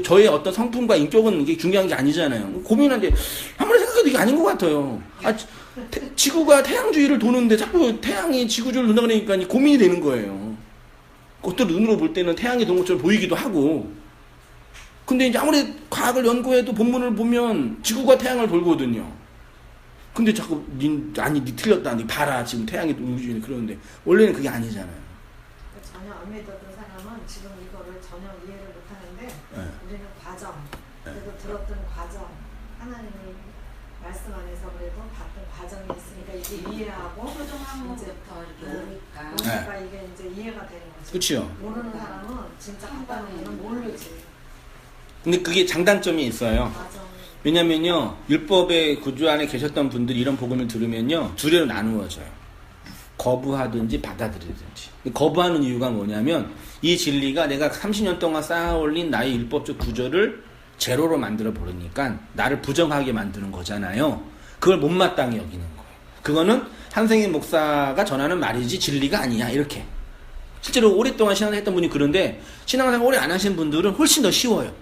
저의 어떤 성품과 인격은 이게 중요한 게 아니잖아요. 고민하는데 아무리 생각해도 이게 아닌 것 같아요. 지구가 태양주위를 도는데 자꾸 태양이 지구주위를 돈다 그러니까 고민이 되는 거예요. 그것도 눈으로 볼 때는 태양이 도는 것처럼 보이기도 하고. 근데 이제 아무리 과학을 연구해도 본문을 보면 지구가 태양을 돌거든요. 근데 자꾸 니 틀렸다. 니 봐라. 지금 태양이 돌지 그러는데 원래는 그게 아니잖아요. 전혀 안 믿었던 사람은 지금 이거를 전혀 이해를 못하는데 우리는 과정, 그래도 들었던 과정, 하나님의 말씀 안에서 그래도 봤던 과정이 있으니까 이게 이해하고 초등학교부터 이렇게 오니까 그러니까 이게 이제 이해가 되는 거죠. 그렇죠. 모르는 사람은 진짜 간단한 거는 모르지. 근데 그게 장단점이 있어요. 맞아. 왜냐면요, 율법의 구조 안에 계셨던 분들이 이런 복음을 들으면요, 두 개로 나누어져요. 거부하든지 받아들이든지. 거부하는 이유가 뭐냐면, 이 진리가 내가 30년 동안 쌓아올린 나의 율법적 구조를 제로로 만들어 버리니까 나를 부정하게 만드는 거잖아요. 그걸 못마땅히 여기는 거예요. 그거는 한승인 목사가 전하는 말이지 진리가 아니야, 이렇게. 실제로 오랫동안 신앙생활 했던 분이 그런데, 신앙생활 오래 안 하신 분들은 훨씬 더 쉬워요.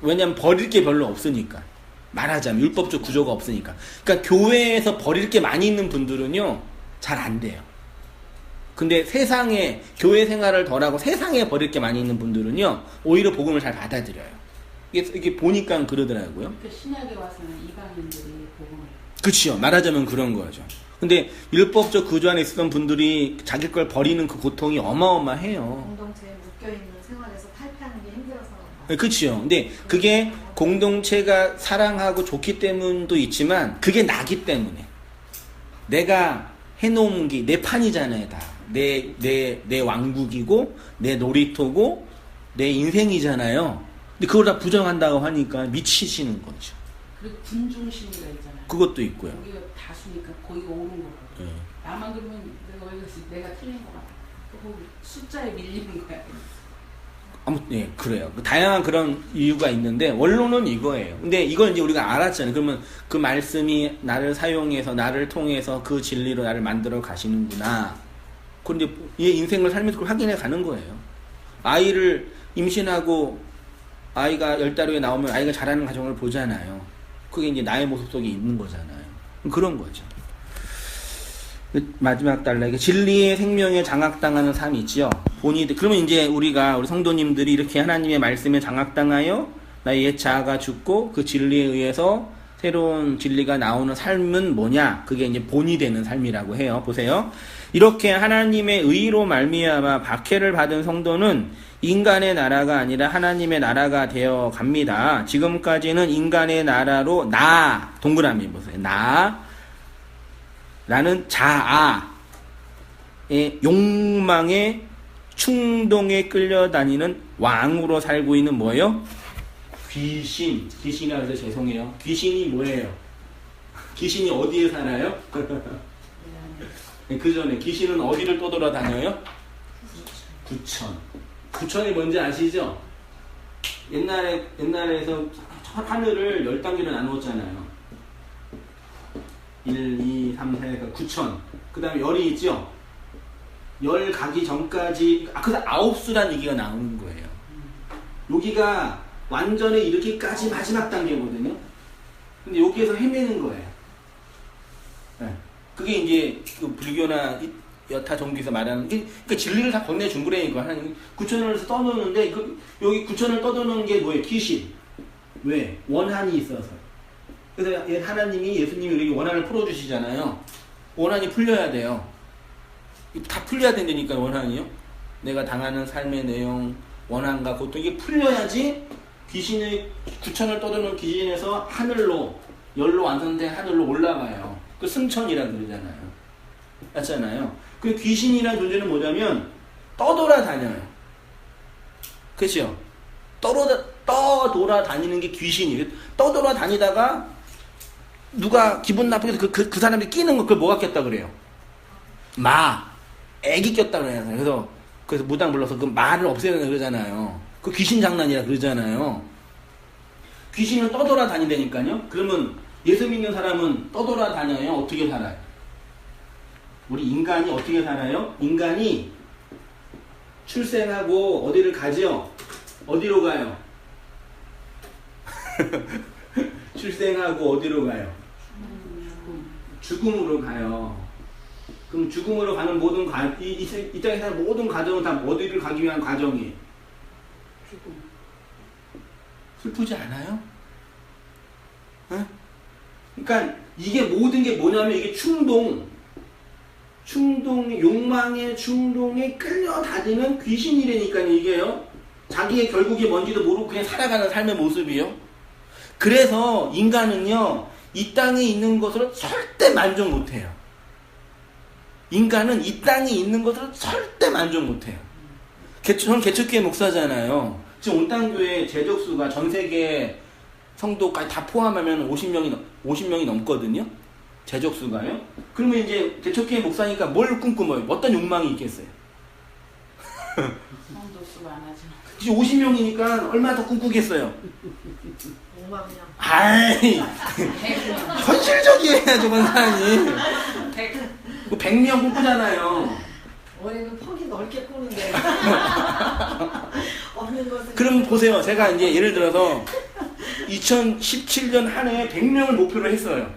왜냐면 버릴 게 별로 없으니까. 말하자면 율법적 구조가 없으니까. 그러니까 교회에서 버릴 게 많이 있는 분들은요 잘 안 돼요. 근데 세상에 교회 생활을 덜하고 세상에 버릴 게 많이 있는 분들은요 오히려 복음을 잘 받아들여요. 이게 보니까 그러더라고요. 그 신약에 와서는 이방인들이 복음을 그렇죠. 말하자면 그런 거죠. 근데 율법적 구조 안에 있었던 분들이 자기 걸 버리는 그 고통이 어마어마해요. 공동체에 묶여있는 생활에서 탈피하는 게 힘들어서 그렇죠. 근데 그게 공동체가 사랑하고 좋기 때문도 있지만 그게 나기 때문에 내가 해놓은 게 내 판이잖아요. 다 내 왕국이고 내 놀이터고 내 인생이잖아요. 근데 그걸 다 부정한다고 하니까 미치시는 거죠. 그리고 군중심리가 있잖아요. 그것도 있고요. 거기가 다수니까 거기 오는 거거든. 네. 나만 그러면 내가 틀린 거 같아. 그리고 숫자에 밀리는 거야. 예, 그래요. 다양한 그런 이유가 있는데, 원론은 이거예요. 근데 이걸 이제 우리가 알았잖아요. 그러면 그 말씀이 나를 사용해서, 나를 통해서 그 진리로 나를 만들어 가시는구나. 그런데 얘 인생을 살면서 그걸 확인해 가는 거예요. 아이를 임신하고, 아이가 10달 후에 나오면 아이가 자라는 과정을 보잖아요. 그게 이제 나의 모습 속에 있는 거잖아요. 그런 거죠. 마지막 단락에 진리의 생명에 장악당하는 삶이 있지요. 그러면 이제 우리 성도님들이 이렇게 하나님의 말씀에 장악당하여 나의 옛 자아가 죽고 그 진리에 의해서 새로운 진리가 나오는 삶은 뭐냐? 그게 이제 본이 되는 삶이라고 해요. 보세요. 이렇게 하나님의 의로 말미암아 박해를 받은 성도는 인간의 나라가 아니라 하나님의 나라가 되어 갑니다. 지금까지는 인간의 나라로 동그라미 보세요. 나는 자아의 욕망의 충동에 끌려다니는 왕으로 살고 있는 뭐예요? 귀신이라 해서 죄송해요. 귀신이 뭐예요? 귀신이 어디에 살아요? 그 전에 귀신은 어디를 떠돌아다녀요? 구천이 뭔지 아시죠? 옛날에서 하늘을 10단계로 나누었잖아요. 1, 2, 3, 4가 9천. 그 다음에 열이 있죠? 열 가기 전까지, 그래서 9수란 얘기가 나오는 거예요. 여기가 완전히 이렇게까지 마지막 단계거든요. 근데 여기에서 헤매는 거예요. 네. 그게 이제 그 불교나 여타 종교에서 말하는, 그러니까 진리를 다 건네준 거라니까. 하나님 9천을 떠도는데, 여기 9천을 떠도는 게 뭐예요? 귀신. 왜? 원한이 있어서. 그래서 하나님이, 예수님이 우리에게 원한을 풀어주시잖아요. 원한이 풀려야 돼요. 다 풀려야 된다니까, 원한이요. 내가 당하는 삶의 내용, 원한과 고통, 이게 풀려야지 귀신의 9천을 떠도는 귀신에서 하늘로, 열로 완성된 하늘로 올라가요. 그 승천이라 그러잖아요. 맞잖아요. 그 귀신이라는 존재는 뭐냐면 떠돌아다녀요. 그렇죠? 떠돌아다니는 게 귀신이에요. 떠돌아다니다가 누가 기분 나쁘게 그 사람이 끼는 거, 그걸 뭐가 꼈다 그래요? 애기 꼈다 그래요. 그래서 무당 불러서 그 말을 없애야 그러잖아요. 그 귀신 장난이라 그러잖아요. 귀신은 떠돌아다니다니까요. 그러면 예수 믿는 사람은 떠돌아다녀요? 어떻게 살아요? 우리 인간이 어떻게 살아요? 인간이 출생하고 어디를 가죠? 어디로 가요? 출생하고 어디로 가요? 죽음으로 가요. 그럼 죽음으로 가는 모든 이 땅에 사는 모든 과정은 다 어디를 가기 위한 과정이에요? 죽음. 슬프지 않아요? 네? 그러니까 이게 모든 게 뭐냐면 이게 욕망의 충동에 끌려다니는 귀신이라니까요, 이게요. 자기의 결국이 뭔지도 모르고 그냥 살아가는 삶의 모습이요. 그래서 인간은요, 이 땅에 있는 것으로 절대 만족 못해요. 인간은 이 땅에 있는 것으로 절대 만족 못해요. 저는 개척교회 목사잖아요. 지금 온땅교회 재적수가 전 세계 성도까지 다 포함하면 50명이 넘거든요. 재적수가요. 그러면 이제 개척교회 목사니까 뭘 꿈꾸어요? 어떤 욕망이 있겠어요? 성도 수 많아져. 50명이니까 얼마나 더 꿈꾸겠어요? 5만 명. 아이, 현실적이에요, 권사님. 100명 꿈꾸잖아요. 올해는 폭이 넓게 꾸는데 없는 것은. 그럼 보세요. 제가 이제 예를 들어서 2017년 한 해에 100명을 목표로 했어요.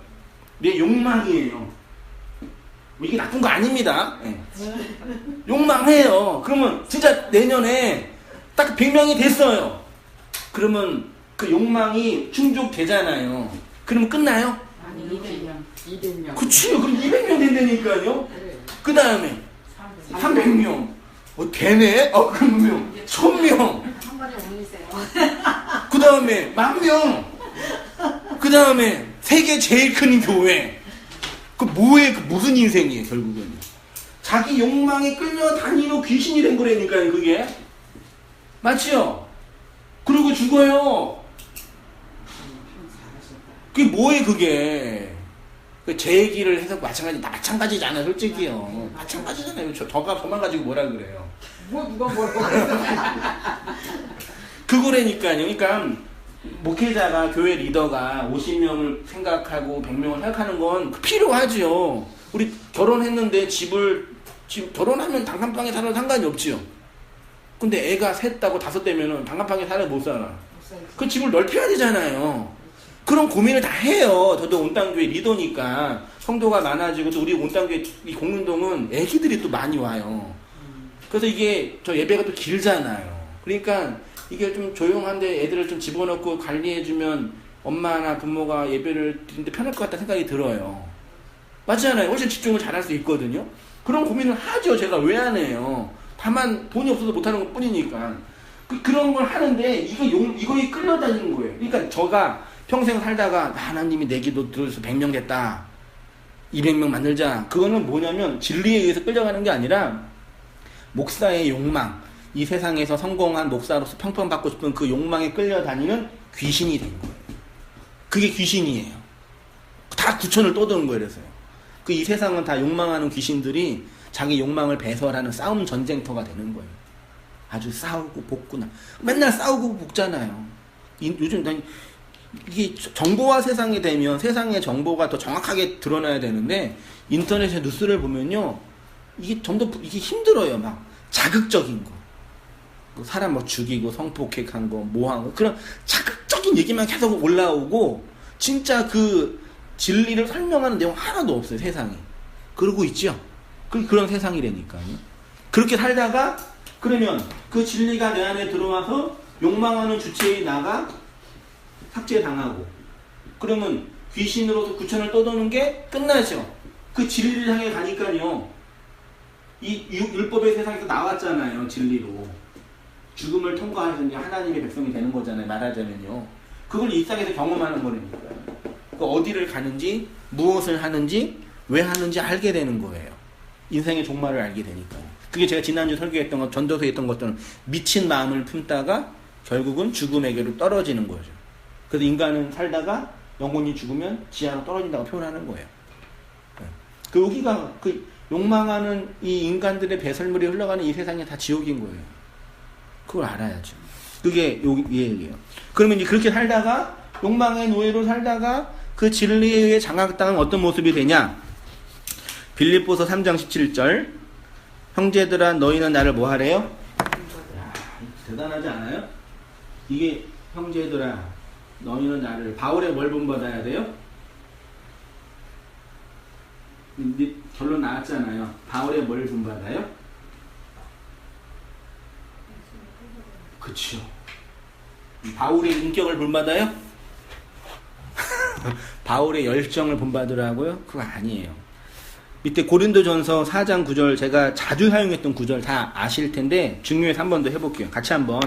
내 욕망이에요. 이게 나쁜 거 아닙니다. 네. 욕망해요. 그러면 진짜 내년에 딱 100명이 됐어요. 그러면 그 욕망이 충족되잖아요. 그러면 끝나요? 아니 200명. 그치요. 그럼 200명 된다니까요. 그 다음에 300명. 되네? 그러면 1000명. 한 번에 올리세요. 그 다음에 10,000명. 그 다음에 세계 제일 큰 교회. 그 뭐에 무슨 인생이에요, 결국은. 자기 욕망에 끌려다니는 귀신이 된 거라니까요, 그게. 맞지요? 그러고 죽어요. 그게 뭐예요, 그게. 제 얘기를 해서 마찬가지잖아요, 솔직히요. 마찬가지잖아요. 저만 가지고 뭐라 그래요. 누가 뭐라고 그랬어. 그거라니까요. 그러니까 목회자가, 교회 리더가 50명을 생각하고 100명을 생각하는 건 필요하죠. 우리 결혼했는데 결혼하면 단칸방에 살아도 상관이 없지요. 근데 애가 셋 하고 5 되면은 단칸방에 살아 못 살아. 그 집을 넓혀야 되잖아요. 그런 고민을 다 해요. 저도 온땅교회 리더니까 성도가 많아지고 또 우리 온땅교회 이 공릉동은 애기들이 또 많이 와요. 그래서 이게 저 예배가 또 길잖아요. 그러니까 이게 좀 조용한데 애들을 좀 집어넣고 관리해주면 엄마나 부모가 예배를 드리는데 편할 것 같다는 생각이 들어요. 맞잖아요. 훨씬 집중을 잘할 수 있거든요. 그런 고민을 하죠. 제가 왜 안 해요. 다만 돈이 없어서 못하는 것 뿐이니까. 그런 걸 하는데 이거에 끌려다니는 거예요. 그러니까 저가 평생 살다가 하나님이 내 기도 들어서 100명 됐다. 200명 만들자. 그거는 뭐냐면 진리에 의해서 끌려가는 게 아니라 목사의 욕망, 이 세상에서 성공한 목사로서 평판받고 싶은 그 욕망에 끌려다니는 귀신이 된 거예요. 그게 귀신이에요. 다 구천을 떠드는 거예요. 그래서요. 이 세상은 다 욕망하는 귀신들이 자기 욕망을 배설하는 싸움 전쟁터가 되는 거예요. 아주 싸우고 볶구나. 맨날 싸우고 볶잖아요. 요즘 이게 정보화 세상이 되면 세상의 정보가 더 정확하게 드러나야 되는데 인터넷에 뉴스를 보면요. 이게 좀 더 이게 힘들어요. 막 자극적인 거. 사람 뭐 죽이고 성폭행한 거, 뭐한 거. 그런 자극적인 얘기만 계속 올라오고 진짜 그 진리를 설명하는 내용 하나도 없어요. 세상에. 그러고 있죠. 그런 세상이라니까요. 그렇게 살다가 그러면 그 진리가 내 안에 들어와서 욕망하는 주체의 나가 삭제당하고 그러면 귀신으로서 구천을 떠도는 게 끝나죠. 그 진리를 향해 가니까요. 이 율법의 세상에서 나왔잖아요. 진리로. 죽음을 통과해서 이제 하나님의 백성이 되는 거잖아요. 말하자면요. 그걸 일상에서 경험하는 거니까. 어디를 가는지, 무엇을 하는지, 왜 하는지 알게 되는 거예요. 인생의 종말을 알게 되니까요. 그게 제가 지난주 설교했던 것, 전도서에 했던 것들은 미친 마음을 품다가 결국은 죽음에게로 떨어지는 거죠. 그래서 인간은 살다가 영혼이 죽으면 지하로 떨어진다고 표현하는 거예요. 여기가 욕망하는 이 인간들의 배설물이 흘러가는 이 세상이 다 지옥인 거예요. 그걸 알아야죠. 그게 얘기예요. 그러면 이제 그렇게 살다가 욕망의 노예로 살다가 그 진리에 의해 장악당한 어떤 모습이 되냐? 빌립보서 3장 17절 형제들아 너희는 나를 뭐 하래요? 대단하지 않아요? 이게 형제들아 너희는 나를 바울의 뭘 본받아야 돼요? 결론 나왔잖아요. 바울의 뭘 본받아요? 그쵸. 바울의 인격을 본받아요? 바울의 열정을 본받으라고요? 그거 아니에요. 밑에 고린도전서 4장 9절 제가 자주 사용했던 구절 다 아실 텐데 중요해서 한 번 더 해볼게요. 같이 한번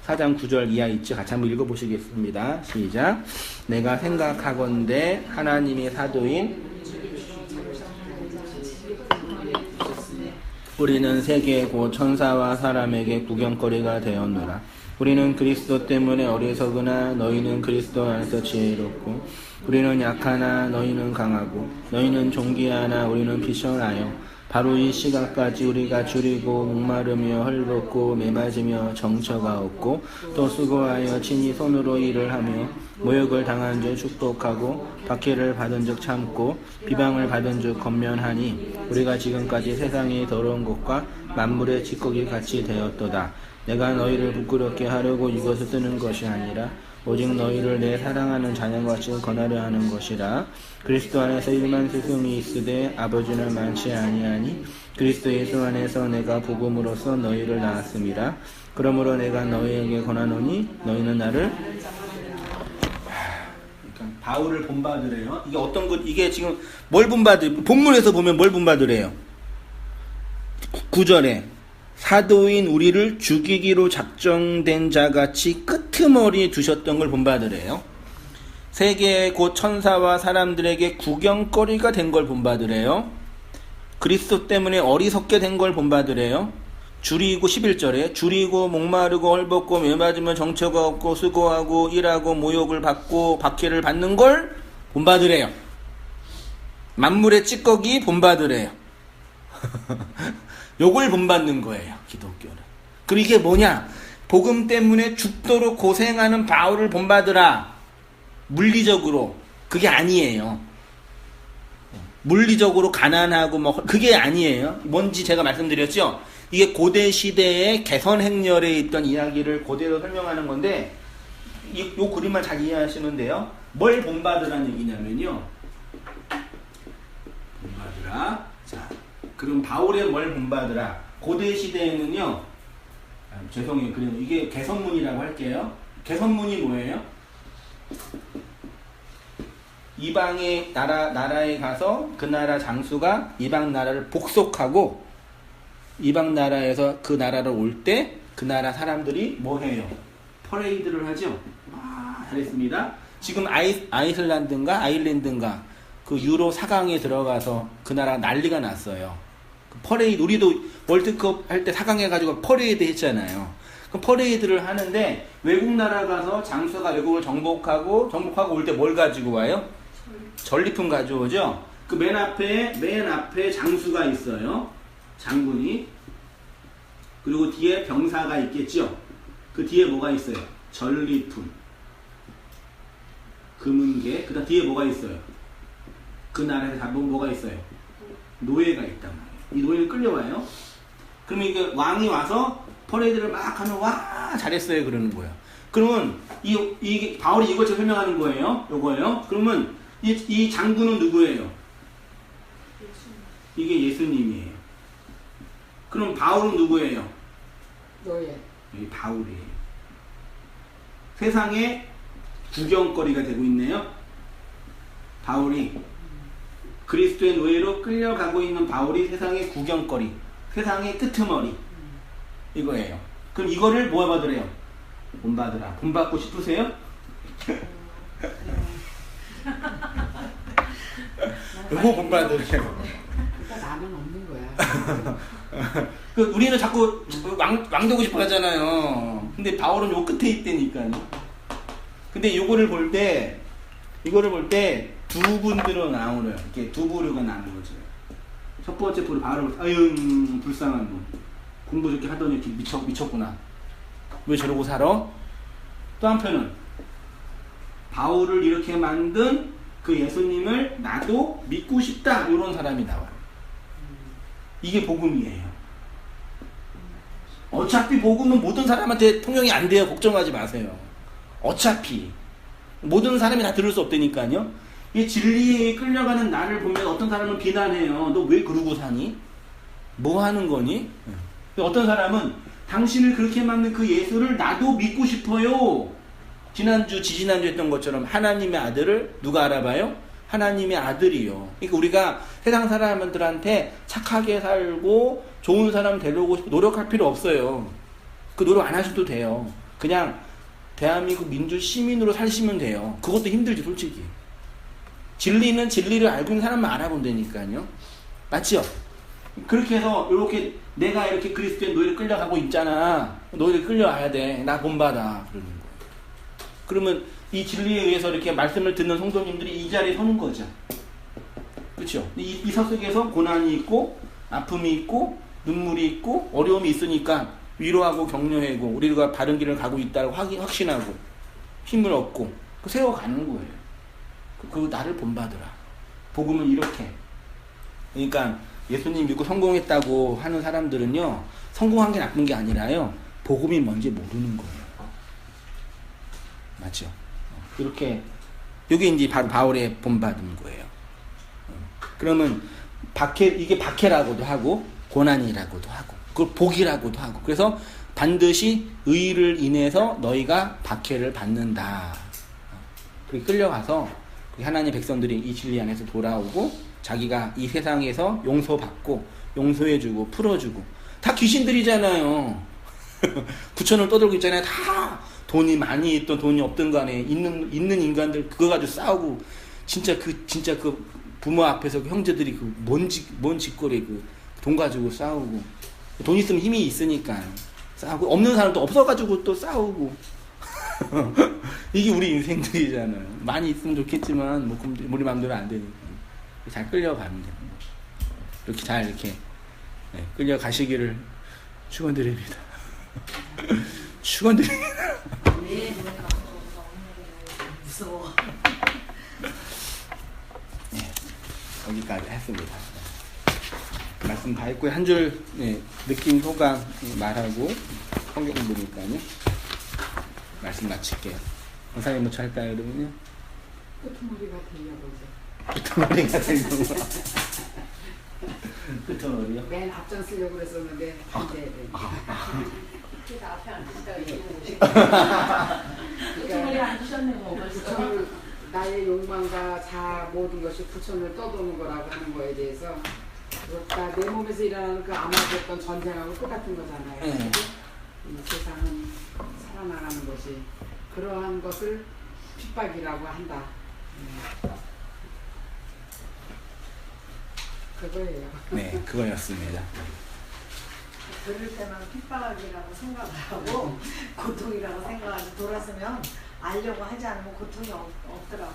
4장 9절 이하 있죠? 같이 한번 읽어보시겠습니다. 시작. 내가 생각하건대 하나님의 사도인 우리는 세계 곧 천사와 사람에게 구경거리가 되었노라. 우리는 그리스도 때문에 어리석으나 너희는 그리스도 안에서 지혜롭고 우리는 약하나 너희는 강하고 너희는 존귀하나 우리는 비천하여 바로 이 시간까지 우리가 줄이고 목마르며 헐벗고 메맞으며 정처가 없고 또 수고하여 친히 손으로 일을 하며 모욕을 당한 줄 축복하고 박해를 받은 즉 참고 비방을 받은 즉 권면하니 우리가 지금까지 세상의 더러운 것과 만물의 찌꺼기 같이 되었도다. 내가 너희를 부끄럽게 하려고 이것을 쓰는 것이 아니라 오직 너희를 내 사랑하는 자녀같이 권하려 하는 것이라. 그리스도 안에서 1만 스승이 있으되 아버지는 많지 아니하니 그리스도 예수 안에서 내가 복음으로써 너희를 낳았음이라. 그러므로 내가 너희에게 권하노니 너희는 나를 바울을 본받으래요. 이게 어떤 것, 이게 지금 뭘 본문에서 보면 뭘 본받으래요? 9절에 사도인 우리를 죽이기로 작정된 자같이 끄트머리 두셨던 걸 본받으래요. 세계 곧 천사와 사람들에게 구경거리가 된 걸 본받으래요. 그리스도 때문에 어리석게 된 걸 본받으래요. 줄이고 11절에 줄이고 목마르고 헐벗고 메맞으면 정처가 없고 수고하고 일하고 모욕을 받고 박해를 받는 걸 본받으래요. 만물의 찌꺼기 본받으래요. 요걸 본받는 거예요. 기독교는. 그리고 이게 뭐냐? 복음 때문에 죽도록 고생하는 바울을 본받으라. 물리적으로 그게 아니에요. 물리적으로 가난하고 뭐 그게 아니에요. 뭔지 제가 말씀드렸죠. 이게 고대 시대의 개선 행렬에 있던 이야기를 그대로 설명하는 건데 요 그림만 잘 이해하시면 돼요. 뭘 본받으라는 얘기냐면요. 본받으라. 자, 그럼 바울의 뭘 본받으라. 고대 시대에는요. 죄송해요. 그래요. 이게 개선문이라고 할게요. 개선문이 뭐예요? 이방의 나라에 가서 그 나라 장수가 이방 나라를 복속하고 이방 나라에서 그 나라로 올 때 그 나라 사람들이 뭐 해요? 퍼레이드를 하죠. 아, 잘했습니다. 지금 아일랜드인가 그 유로 4강에 들어가서 그 나라 난리가 났어요. 그 퍼레이드, 우리도 월드컵 할 때 4강 해가지고 퍼레이드 했잖아요. 그 퍼레이드를 하는데 외국 나라 가서 장수가 외국을 정복하고 올 때 뭘 가지고 와요? 전리품 가져오죠. 그 맨 앞에 장수가 있어요. 장군이. 그리고 뒤에 병사가 있겠죠. 그 뒤에 뭐가 있어요? 전리품. 금은계. 그 다음 뒤에 뭐가 있어요? 그 나라에 가보면 뭐가 있어요? 노예가 있단 말이에요. 이 노예를 끌려와요. 그러면 이게 왕이 와서 퍼레이드를 막 하면 와 잘했어요 그러는 거예요. 그러면 이게 바울이 이걸 설명하는 거예요. 요거예요. 그러면 이 장군은 누구예요? 이게 예수님이에요. 그럼 바울은 누구예요? 노예. 여기 바울이에요. 세상에 구경거리가 되고 있네요. 바울이 그리스도의 노예로 끌려가고 있는 바울이 세상의 구경거리, 세상의 끄트머리 이거예요. 그럼 이거를 뭐 받으래요? 본받으라. 본받고 싶으세요? 이거 본받으래요. 그러니까 나는 없는 거야. 우리는 자꾸 왕 되고 싶어 하잖아요. 근데 바울은 요 끝에 있다니까요. 근데 이거를 볼 때 두 분들은 나오네요. 이렇게 두 부류가 나오는 거죠. 첫 번째 부류 바울은 아유 불쌍한 분. 공부 저렇게 하더니 이렇게 미쳤구나. 왜 저러고 살아? 또 한편은 바울을 이렇게 만든 그 예수님을 나도 믿고 싶다 이런 사람이 나와요. 이게 복음이에요. 어차피 복음은 모든 사람한테 통용이 안 돼요. 걱정하지 마세요. 어차피 모든 사람이 다 들을 수 없다니까요. 이 진리에 끌려가는 나를 보면 어떤 사람은 비난해요. 너 왜 그러고 사니? 뭐 하는 거니? 어떤 사람은 당신을 그렇게 만든 그 예수를 나도 믿고 싶어요. 지지난주 했던 것처럼 하나님의 아들을 누가 알아봐요? 하나님의 아들이요. 그러니까 우리가 세상 사람들한테 착하게 살고 좋은 사람 되려고 노력할 필요 없어요. 그 노력 안 하셔도 돼요. 그냥 대한민국 민주 시민으로 사시면 돼요. 그것도 힘들지 솔직히. 진리는 진리를 알고 있는 사람만 알아본다니까요. 맞죠? 그렇게 해서 이렇게 내가 이렇게 그리스도의 노예를 끌려가고 있잖아. 노예를 끌려와야 돼. 나 본받아. 그러는 거예요. 그러면 이 진리에 의해서 이렇게 말씀을 듣는 성도님들이 이 자리에 서는 거죠. 그렇죠? 이 속에서 고난이 있고 아픔이 있고 눈물이 있고 어려움이 있으니까 위로하고 격려하고 우리가 바른 길을 가고 있다고 확신하고 힘을 얻고 세워가는 거예요. 그 나를 본받으라. 복음은 이렇게. 그러니까 예수님 믿고 성공했다고 하는 사람들은요. 성공한 게 나쁜 게 아니라요. 복음이 뭔지 모르는 거예요. 맞죠? 이렇게 이게 이제 바로 바울의 본받은 거예요. 그러면 이게 박해라고도 하고 고난이라고도 하고 그걸 복이라고도 하고 그래서 반드시 의를 인해서 너희가 박해를 받는다. 그렇게 끌려가서 하나님의 백성들이 이 진리 안에서 돌아오고 자기가 이 세상에서 용서받고 용서해주고 풀어주고 다 귀신들이잖아요. 부천을 떠들고 있잖아요. 다 돈이 많이 있던 돈이 없던 간에 있는 인간들 그거 가지고 싸우고 진짜 그 부모 앞에서 그 형제들이 그 뭔 짓거리 그 돈 가지고 싸우고 돈 있으면 힘이 있으니까 싸우고 없는 사람도 없어가지고 또 싸우고 이게 우리 인생들이잖아요. 많이 있으면 좋겠지만 뭐 우리 마음대로 안 되니까 잘 끌려가면 돼요. 이렇게 잘 이렇게 끌려가시기를 축원드립니다. 축원드립니다. 무서워. 네, 여기까지 했습니다. 말씀 다 했고요. 한 줄 느낌 소감 말하고 성경 보니까요. 말씀 마칠게요. 권사님 모처 할까요 그러면요? 끄트머리가 되려고 이제. 끄트머리가 되려고. 끄트머리요? 맨 앞장 쓰려고 그랬었는데 안 돼. 그래서 앞에 앉으시다가 이러고 그러니까 앉으셨네 뭐 부처를 나의 욕망과 자 모든 것이 부처를 떠도는 거라고 하는 거에 대해서 그러니까 내 몸에서 일어나는 그 암흑했던 전쟁하고 똑같은 거잖아요. 이 세상은 살아나가는 것이 그러한 것을 핍박이라고 한다. 그거예요. 네, 그거였습니다. 들을 때만 핍박이라고 생각을 하고 고통이라고 생각하지 돌아서면 알려고 하지 않으면 고통이 없더라고.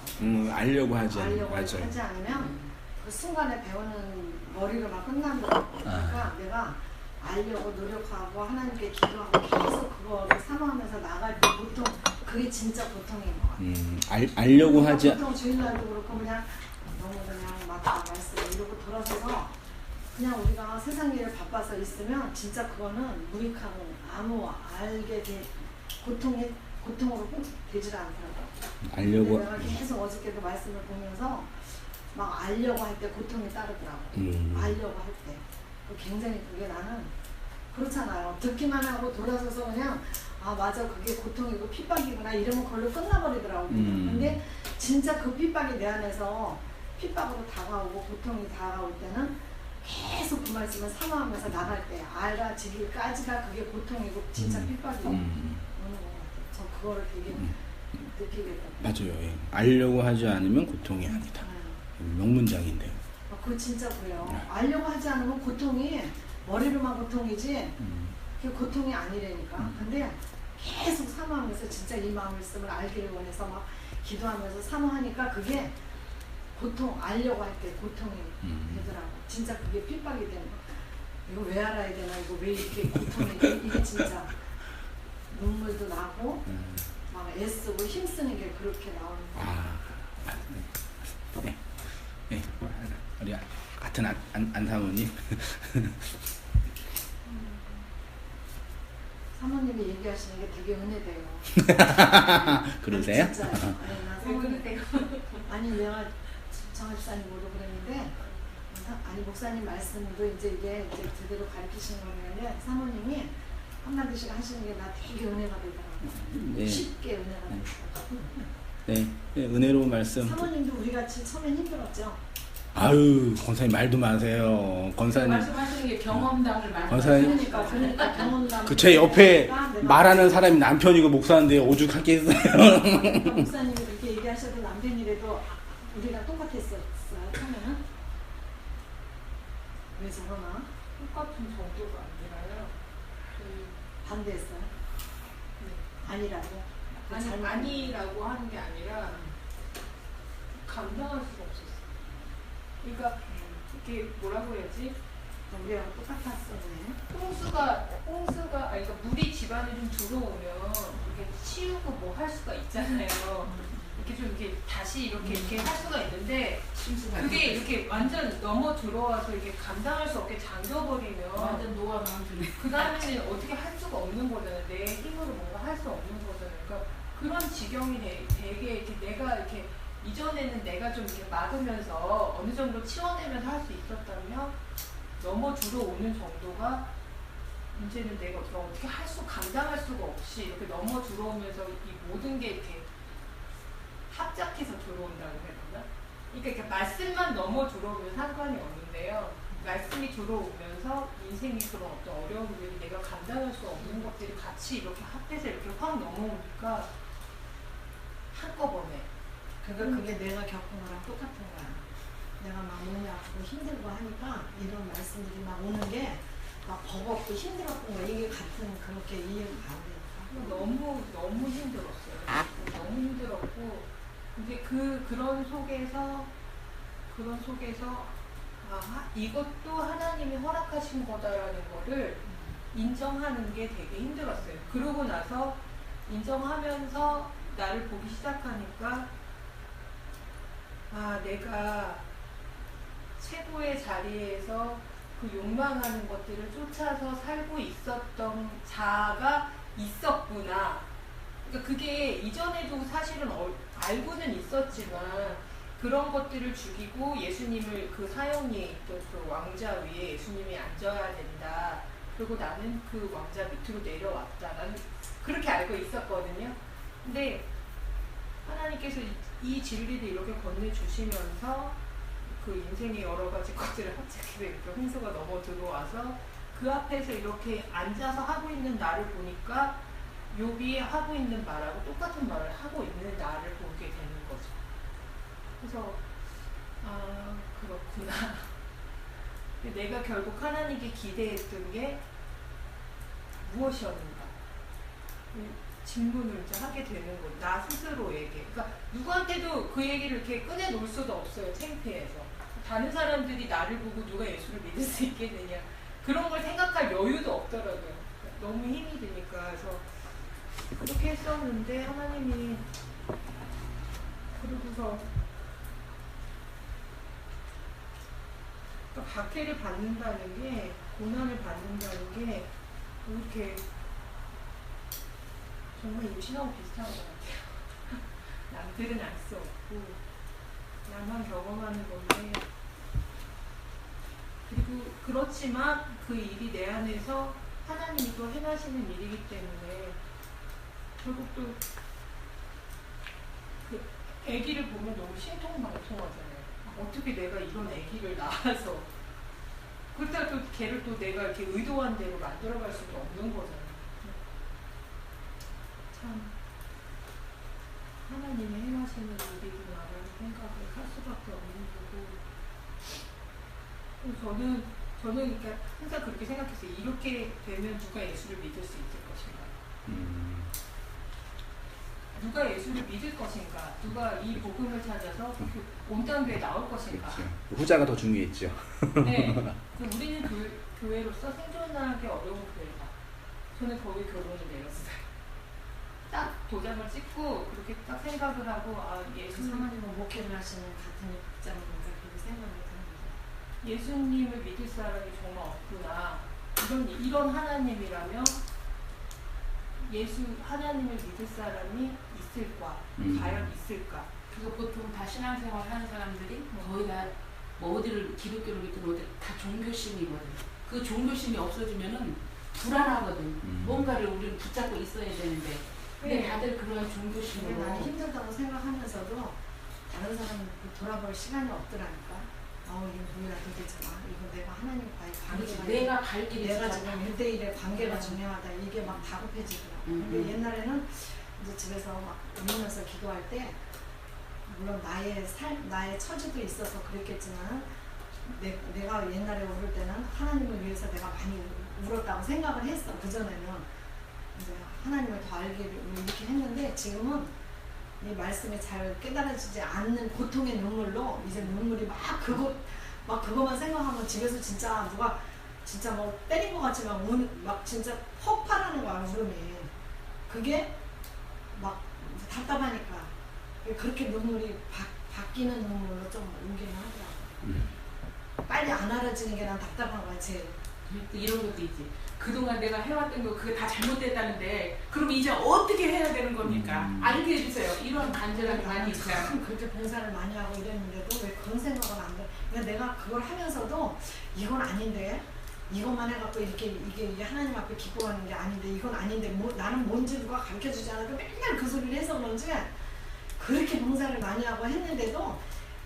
알려고 하지 않아요. 알려고 맞아요. 하지 않으면 그 순간에 배우는 머리로만 끝난다니까 내가 알려고 노력하고 하나님께 기도하고 계속 그거를 사모하면서 나갈 때 보통 그게 진짜 고통인 것 같아요. 알려고 하지 보통 주일날도 그렇고 그냥 너무 그냥 막 말씀 이러고 돌아서서 그냥 우리가 세상 일에 바빠서 있으면 진짜 그거는 무익한 아무 알게 된 고통으로 꼭 되질 않더라고요. 알려고 내가 계속 어저께도 말씀을 보면서 막 알려고 할 때 고통이 따르더라고. 알려고 할 때. 굉장히 그게 나는 그렇잖아요. 듣기만 하고 돌아서서 그냥 아 맞아 그게 고통이고 핍박이구나 이러면 그걸로 끝나버리더라고. 근데 진짜 그 핍박이 내 안에서 핍박으로 다가오고 고통이 다가올 때는 계속 그 말씀을 사모하면서 나갈 때 알아지기까지가 그게 고통이고 진짜 핍박이고 오는 것 같아요. 저 그거를 되게 느끼게 됐어요. 맞아요. 예. 알려고 하지 않으면 고통이 아니다. 명문장인데요. 그거 진짜 그래요. 알려고 하지 않으면 고통이 머리로만 고통이지 그게 고통이 아니라니까. 근데 계속 사모하면서 진짜 이 말씀을 알기를 원해서 막 기도하면서 사모하니까 그게 고통, 알려고 할 때 고통이 되더라고. 진짜 그게 핍박이 되는 거. 이거 왜 알아야 되나? 이거 왜 이렇게 고통이 이게 진짜 눈물도 나고 막 애쓰고 힘쓰는 게 그렇게 나오는 거야. 네. 네. 우리 같은 안사모님. 사모님이 얘기하시는 게 되게 은혜돼요. 그러세요? 아니, 진짜요. 아니, 나 사모님, 아니 내가 정합사님 모르고 그랬는데 아니 목사님 말씀도 이제 제대로 가르치시는 거였는데 사모님이 한마디씩 하시는 게 나 되게 은혜가 되더라고요. 네. 쉽게 은혜가 되더라고요. 네. 네. 은혜로운 말씀. 사모님도 우리 같이 처음엔 힘들었죠. 아유, 권사님 말도 마세요. 권사님. 말씀하시는 게 경험담을 권사님. 그러니까 경험담. 그 제 옆에 말하는 사람이 남편이고 목사인데 오죽하게 했어요. 그러니까 목사님이 그렇게 얘기하셔도 남편이라도 우리랑 똑같았었어요. 처음에는 왜 저러나? 똑같은 정도가 아니라요. 반대했어요. 아니라고. 아니라고 하는 게 아니라 감당할 수가 없었어요. 그러니까 이게 뭐라고 해야지? 우리하고 똑같았었네. 홍수가 아니 그러니까 물이 집안에 좀 들어오면 이렇게 치우고 뭐 할 수가 있잖아요. 이렇게 좀 이렇게 다시 이렇게 할 수가 있는데 그게 이렇게 완전 넘어 들어와서 이렇게 감당할 수 없게 잠겨버리면 완전 녹아나는 그 다음에는 어떻게 할 수가 없는 거잖아요. 내 힘으로 뭔가 할 수 없는 거잖아요. 그러니까 그런 지경이 되게 이렇게 내가 이렇게 이전에는 내가 좀 이렇게 막으면서 어느 정도 치워내면서 할 수 있었다면 넘어 들어오는 정도가 이제는 내가 어떻게 감당할 수가 없이 이렇게 넘어 들어오면서 이 모든 게 이렇게 합작해서 들어온다고 해야 되나? 그러니까 이렇게 말씀만 넘어 들어오면 상관이 없는데요. 말씀이 들어오면서 인생이 그런 어떤 어려움들이 내가 감당할 수 없는 것들이 같이 이렇게 합해서 이렇게 확 넘어오니까 한꺼번에 그러니까 그게 내가 겪은 거랑 똑같은 거야. 내가 막 몸이 아프고 힘들고 하니까 이런 말씀들이 막 오는 게 막 버겁고 힘들었던 거 이게 같은 그렇게 이해가 안 되니까. 너무 힘들었어요. 너무 힘들었고 근데 그런 속에서 이것도 하나님이 허락하신 거다라는 거를 인정하는 게 되게 힘들었어요. 그러고 나서 인정하면서 나를 보기 시작하니까 내가 최고의 자리에서 그 욕망하는 것들을 쫓아서 살고 있었던 자아가 있었구나 그러니까 그게 이전에도 사실은 알고는 있었지만 그런 것들을 죽이고 예수님을 그 사형리에 있던 그 왕자 위에 예수님이 앉아야 된다. 그리고 나는 그 왕자 밑으로 내려왔다. 나는 그렇게 알고 있었거든요. 근데 하나님께서 이 진리를 이렇게 건네주시면서 그 인생의 여러 가지 것들을 합작해서 이렇게 홍수가 넘어 들어와서 그 앞에서 이렇게 앉아서 하고 있는 나를 보니까 욥이 하고 있는 말하고 똑같은 말을 하고 있는 나를 보게 되는 거죠. 그래서 아 그렇구나. 내가 결국 하나님께 기대했던 게 무엇이었는가 질문을 이제 하게 되는 거예요. 나 스스로에게. 그러니까 누구한테도 그 얘기를 이렇게 꺼내 놓을 수도 없어요. 창피해서. 다른 사람들이 나를 보고 누가 예수를 믿을 수 있겠느냐. 그런 걸 생각할 여유도 없더라고요. 너무 힘이 드니까. 그래서 그렇게 했었는데 하나님이 그러고서 박해를 받는다는 게, 고난을 받는다는 게 이렇게 정말 임신하고 비슷한 것 같아요. 남들은 알 수 없고 나만 경험하는 건데, 그리고 그렇지만 그 일이 내 안에서 하나님이 또 행하시는 일이기 때문에 결국 또 그 아기를 보면 너무 신통방통하잖아요. 어떻게 내가 이런 아기를 낳아서 그렇다고 또 걔를 또 내가 이렇게 의도한 대로 만들어갈 수도 없는 거잖아요. 참 하나님이 행하시는 일이구나라는 생각을 할 수밖에 없는 거고, 저는 그러니까 항상 그렇게 생각했어요. 이렇게 되면 누가 예수를 믿을 수 있을 것인가? 누가 예수를 믿을 것인가? 누가 이 복음을 찾아서 온 땅교회에 나올 것인가? 그렇죠. 후자가 더 중요했죠. 네. 우리는 교회로서 생존하기 어려운 교회다. 저는 거기 결론을 내렸어요. 딱 도장을 찍고 그렇게 딱 생각을 하고, 아 예수 하나님은 목회를 하시는 같은 입장이니까 그렇게 생각이 듭니다. 예수님을 믿을 사람이 정말 없구나. 이런 하나님이라면 하나님을 믿을 사람이 있을까? 과연 있을까? 그래서 보통 다 신앙생활 하는 사람들이 거의 다 뭐 어디를 기독교를 믿든 어디 다 종교심이거든. 그 종교심이 없어지면은 불안하거든. 뭔가를 우리는 붙잡고 있어야 되는데, 근데 네. 다들 그런 근데 종교심으로. 나는 힘들다고 생각하면서도 다른 사람 돌아볼 시간이 없더라니까. 이게 뭐야 도대체. 이거 내가 하나님과의 그렇지. 관계가, 내가 갈 길이 내가 진짜 지금 1대1의 관계가 중요하다. 이게 막 다급해지더라고. 근데 옛날에는 이제 집에서 막 울면서 기도할 때, 물론 나의 처지도 있어서 그랬겠지만, 내가 옛날에 울을 때는 하나님을 위해서 내가 많이 울었다고 생각을 했어. 그전에는 이제 하나님을 더 알기를 이렇게 했는데, 지금은 이 말씀이 잘 깨달아지지 않는 고통의 눈물로 이제 눈물이 막 그거만 생각하면 집에서 진짜 누가 진짜 뭐 때린 것 같지만 막 진짜 폭발하는 거야, 울음이. 그게 막 답답하니까 그렇게 눈물이 바뀌는 눈물로 좀 울기는 하더라고. 빨리 안 알아지는 게 난 답답한 거야, 제일. 또 이런 것도 있지. 그동안 내가 해왔던 거 그게 다 잘못됐다는데 그럼 이제 어떻게 해야 되는 겁니까? 알게 해주세요. 이런 간절함이 많이 있어요. 참 그렇게 봉사를 많이 하고 이랬는데도 왜 그런 생각은 안 돼? 그러니까 내가 그걸 하면서도 이건 아닌데, 이것만 해갖고 이게 하나님 앞에 기뻐하는 게 아닌데, 이건 아닌데, 나는 뭔지 누가 가르쳐주지 않아도 맨날 그 소리를 해서 그런지 그렇게 봉사를 많이 하고 했는데도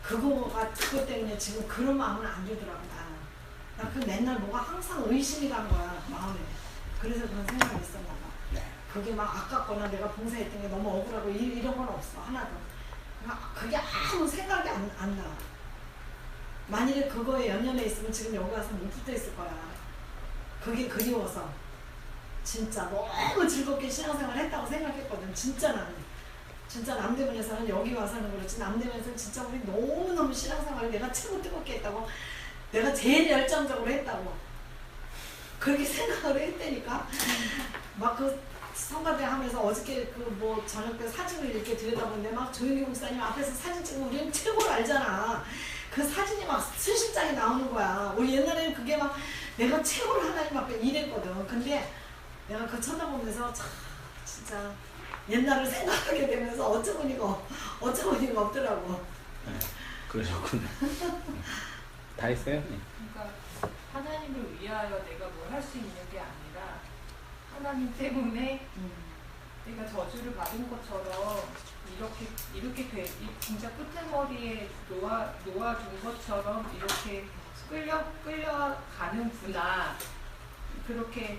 그거 때문에 지금 그런 마음은 안 들더라고. 나 그 맨날 뭐가 항상 의심이 간 거야, 마음에. 그래서 그런 생각이 있었나 봐. 그게 막 아깝거나 내가 봉사했던 게 너무 억울하고 이런 건 없어, 하나도. 그게 아무 생각이 안 나. 만일에 그거에 연연해 있으면 지금 여기 와서 못 붙어 있을 거야. 그게 그리워서. 진짜 너무 즐겁게 신앙생활 했다고 생각했거든. 진짜 나는. 진짜 남대문에서는 여기 와서는 그렇지, 남대문에서는 진짜 우리 너무너무 신앙생활을 내가 최고 뜨겁게 했다고, 내가 제일 열정적으로 했다고 그렇게 생각을 했다니까. 막 그 성가대 하면서 어저께 그 뭐 저녁 때 사진을 이렇게 들여다보는데 막 조용기 목사님 앞에서 사진 찍으면 우리는 최고를 알잖아. 그 사진이 막 수십 장이 나오는 거야. 우리 옛날에는 그게 막 내가 최고를 하나님 앞에 이랬거든. 근데 내가 그 쳐다보면서 참 진짜 옛날을 생각하게 되면서 어처구니가 없더라고. 네, 그러셨군요. 다 했어요? 네. 그러니까 하나님을 위하여 내가 뭘 할 수 있는 게 아니라 하나님 때문에 내가 저주를 받은 것처럼 이렇게 진짜 끄트머리에 놓아둔 것처럼 이렇게 끌려가는구나. 그렇게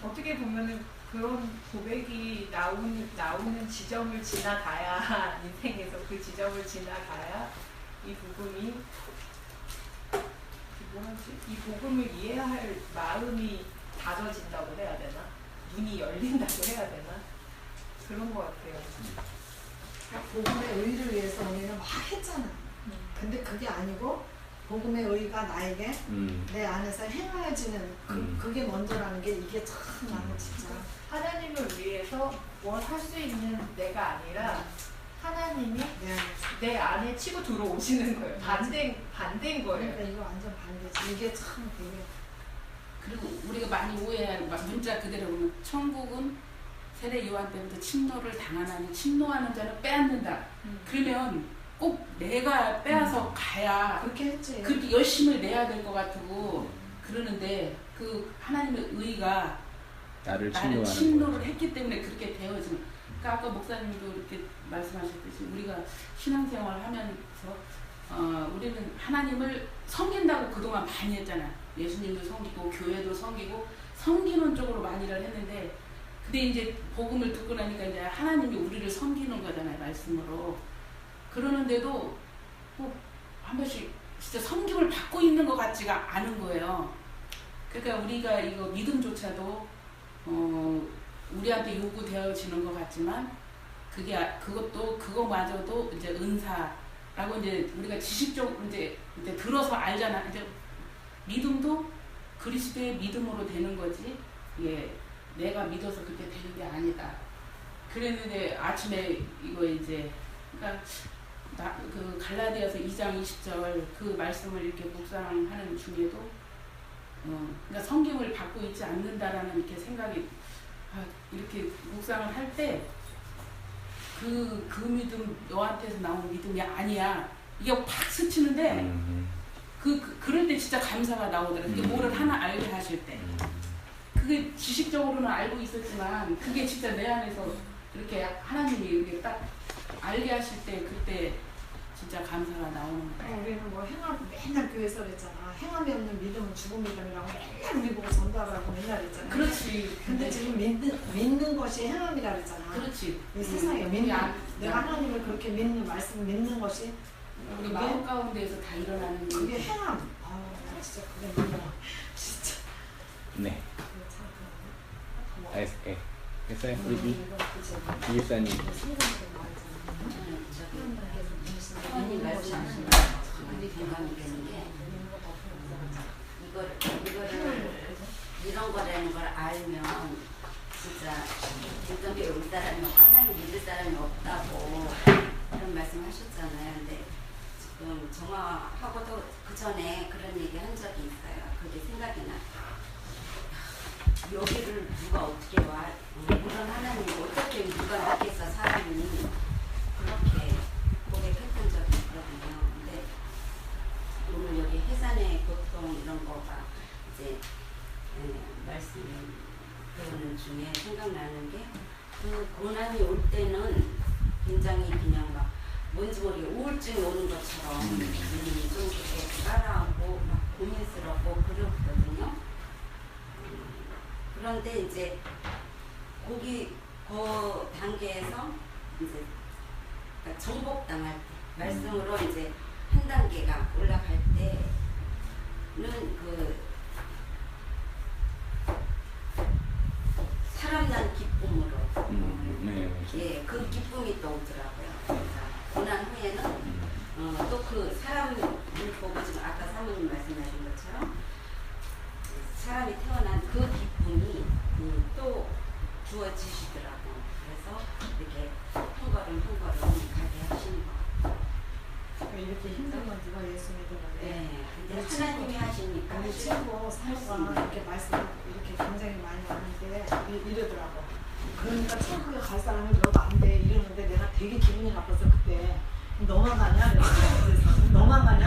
어떻게 보면은 그런 고백이 나오는 지점을 지나가야 인생에서 그 지점을 지나가야 이 복음이 이 복음을 이해할 마음이 다져진다고 해야 되나? 눈이 열린다고 해야 되나? 그런 것 같아요. 복음의 의를 위해서 우리는 막 했잖아. 근데 그게 아니고 복음의 의가 나에게 내 안에서 행하여지는 그게 먼저라는 게 이게 참 나는 진짜 하나님을 위해서 뭘 할 수 있는 내가 아니라 하나님이 내 안에 치고 들어오시는 거예요. 반대인 거예요. 그러니까 이거 완전 반대지. 이게 참 되게. 그리고 우리가 많이 오해하는 문자 그대로 보면 천국은 세례 요한 때부터 침노를 당하나니 침노하는 자는 빼앗는다. 그러면 꼭 내가 빼앗아 가야 그렇게 했지. 그렇게 열심을 내야 될 것 같고 그러는데 그 하나님의 의가 나를 나는 침노하는 침노를 거죠. 했기 때문에 그렇게 되어지는. 그러니까 아까 목사님도 이렇게 말씀하셨듯이 우리가 신앙생활 하면서 우리는 하나님을 섬긴다고 그동안 많이 했잖아. 예수님도 섬기고 교회도 섬기고 섬기는 쪽으로 많이를 했는데 근데 이제 복음을 듣고 나니까 이제 하나님이 우리를 섬기는 거잖아요. 말씀으로. 그러는데도 뭐 한 번씩 진짜 섬김을 받고 있는 것 같지가 않은 거예요. 그러니까 우리가 이거 믿음조차도 우리한테 요구되어지는 것 같지만 그거마저도 이제 은사라고 이제 우리가 지식적으로 이제 들어서 알잖아. 이제 믿음도 그리스도의 믿음으로 되는 거지. 예, 내가 믿어서 그렇게 되는 게 아니다. 그랬는데 아침에 이거 이제 그러니까 그 갈라디아서 2장 20절 그 말씀을 이렇게 묵상하는 중에도 그러니까 성경을 받고 있지 않는다라는 이렇게 생각이 이렇게 묵상을 할 때 그 믿음 너한테서 나온 믿음이 아니야. 이게 팍 스치는데 그럴 때 진짜 감사가 나오더라고요. 그게 뭐를 하나 알게 하실 때. 그게 지식적으로는 알고 있었지만 그게 진짜 내 안에서 이렇게 하나님이 이렇게 딱 알게 하실 때 그때 진짜 감사가 나오는 거예요. 우리는 뭐 행함 맨날 교회에서 그랬잖아. 행함이 없는 믿음은 죽은 믿음이라고 맨날 우리 보고 전도하라고 맨날 했잖아. 그렇지. 근데 지금 믿는 것이 행함이라 그랬잖아. 그렇지. 이 세상에 내가 하나님을 그렇게 믿는 말씀을 믿는 것이 우리 마음 가운데에서 다 일어나는 게 그게 행함. 나 진짜 그게 너무 진짜. 네. 그게 참 그런데. 다 했어요? 우리 이일사님. 사모님 말씀하신 말이 공감이 되는 게 이거를 이런 거라는 걸 알면 진짜 믿음 배울 사람이 하나님 믿을 사람이 없다고 그런 말씀하셨잖아요. 근데 지금 정화하고도 그 전에 그런 얘기 한 적이 있어요. 그게 생각이 나. 여기를 누가 어떻게 와? 이런 하나님 어떻게 누가 믿겠어 사람이 그렇게 고백했던 적이 있거든요. 근데 오늘 여기 해산의 고통 이런 거가 이제 말씀 배우는 중에 생각나는 게 그 고난이 올 때는 굉장히 그냥 막 뭔지 모르게 우울증이 오는 것처럼 좀 이렇게 따라하고 막 고민스럽고 그렇거든요. 그런데 이제 그 단계에서 이제 그러니까 정복당할 때 말씀으로 이제 한 단계가 올라갈 때는 그 사람난 기쁨으로 네, 예, 그 기쁨이 또 오더라고요. 그러니까 고난 후에는 또 그 사람을 보고 지금 아까 사모님 말씀하신 것처럼 사람이 태어난 그 기쁨이 또 주어지시더라고. 그래서 이렇게 한 걸음 가게 하시는 것 같아요. 이렇게 힘든 건 누가 예수 믿으면 네, 근데 하나님이 하시니까 우리 친구 사모가 이렇게 말씀 이렇게 굉장히 많이 왔는데 이러더라고. 그러니까 천국에 갈 사람이 너도 안 돼 이러는데 내가 되게 기분이 나빴어 그때. 너만 가냐? 그래서 너만 가냐?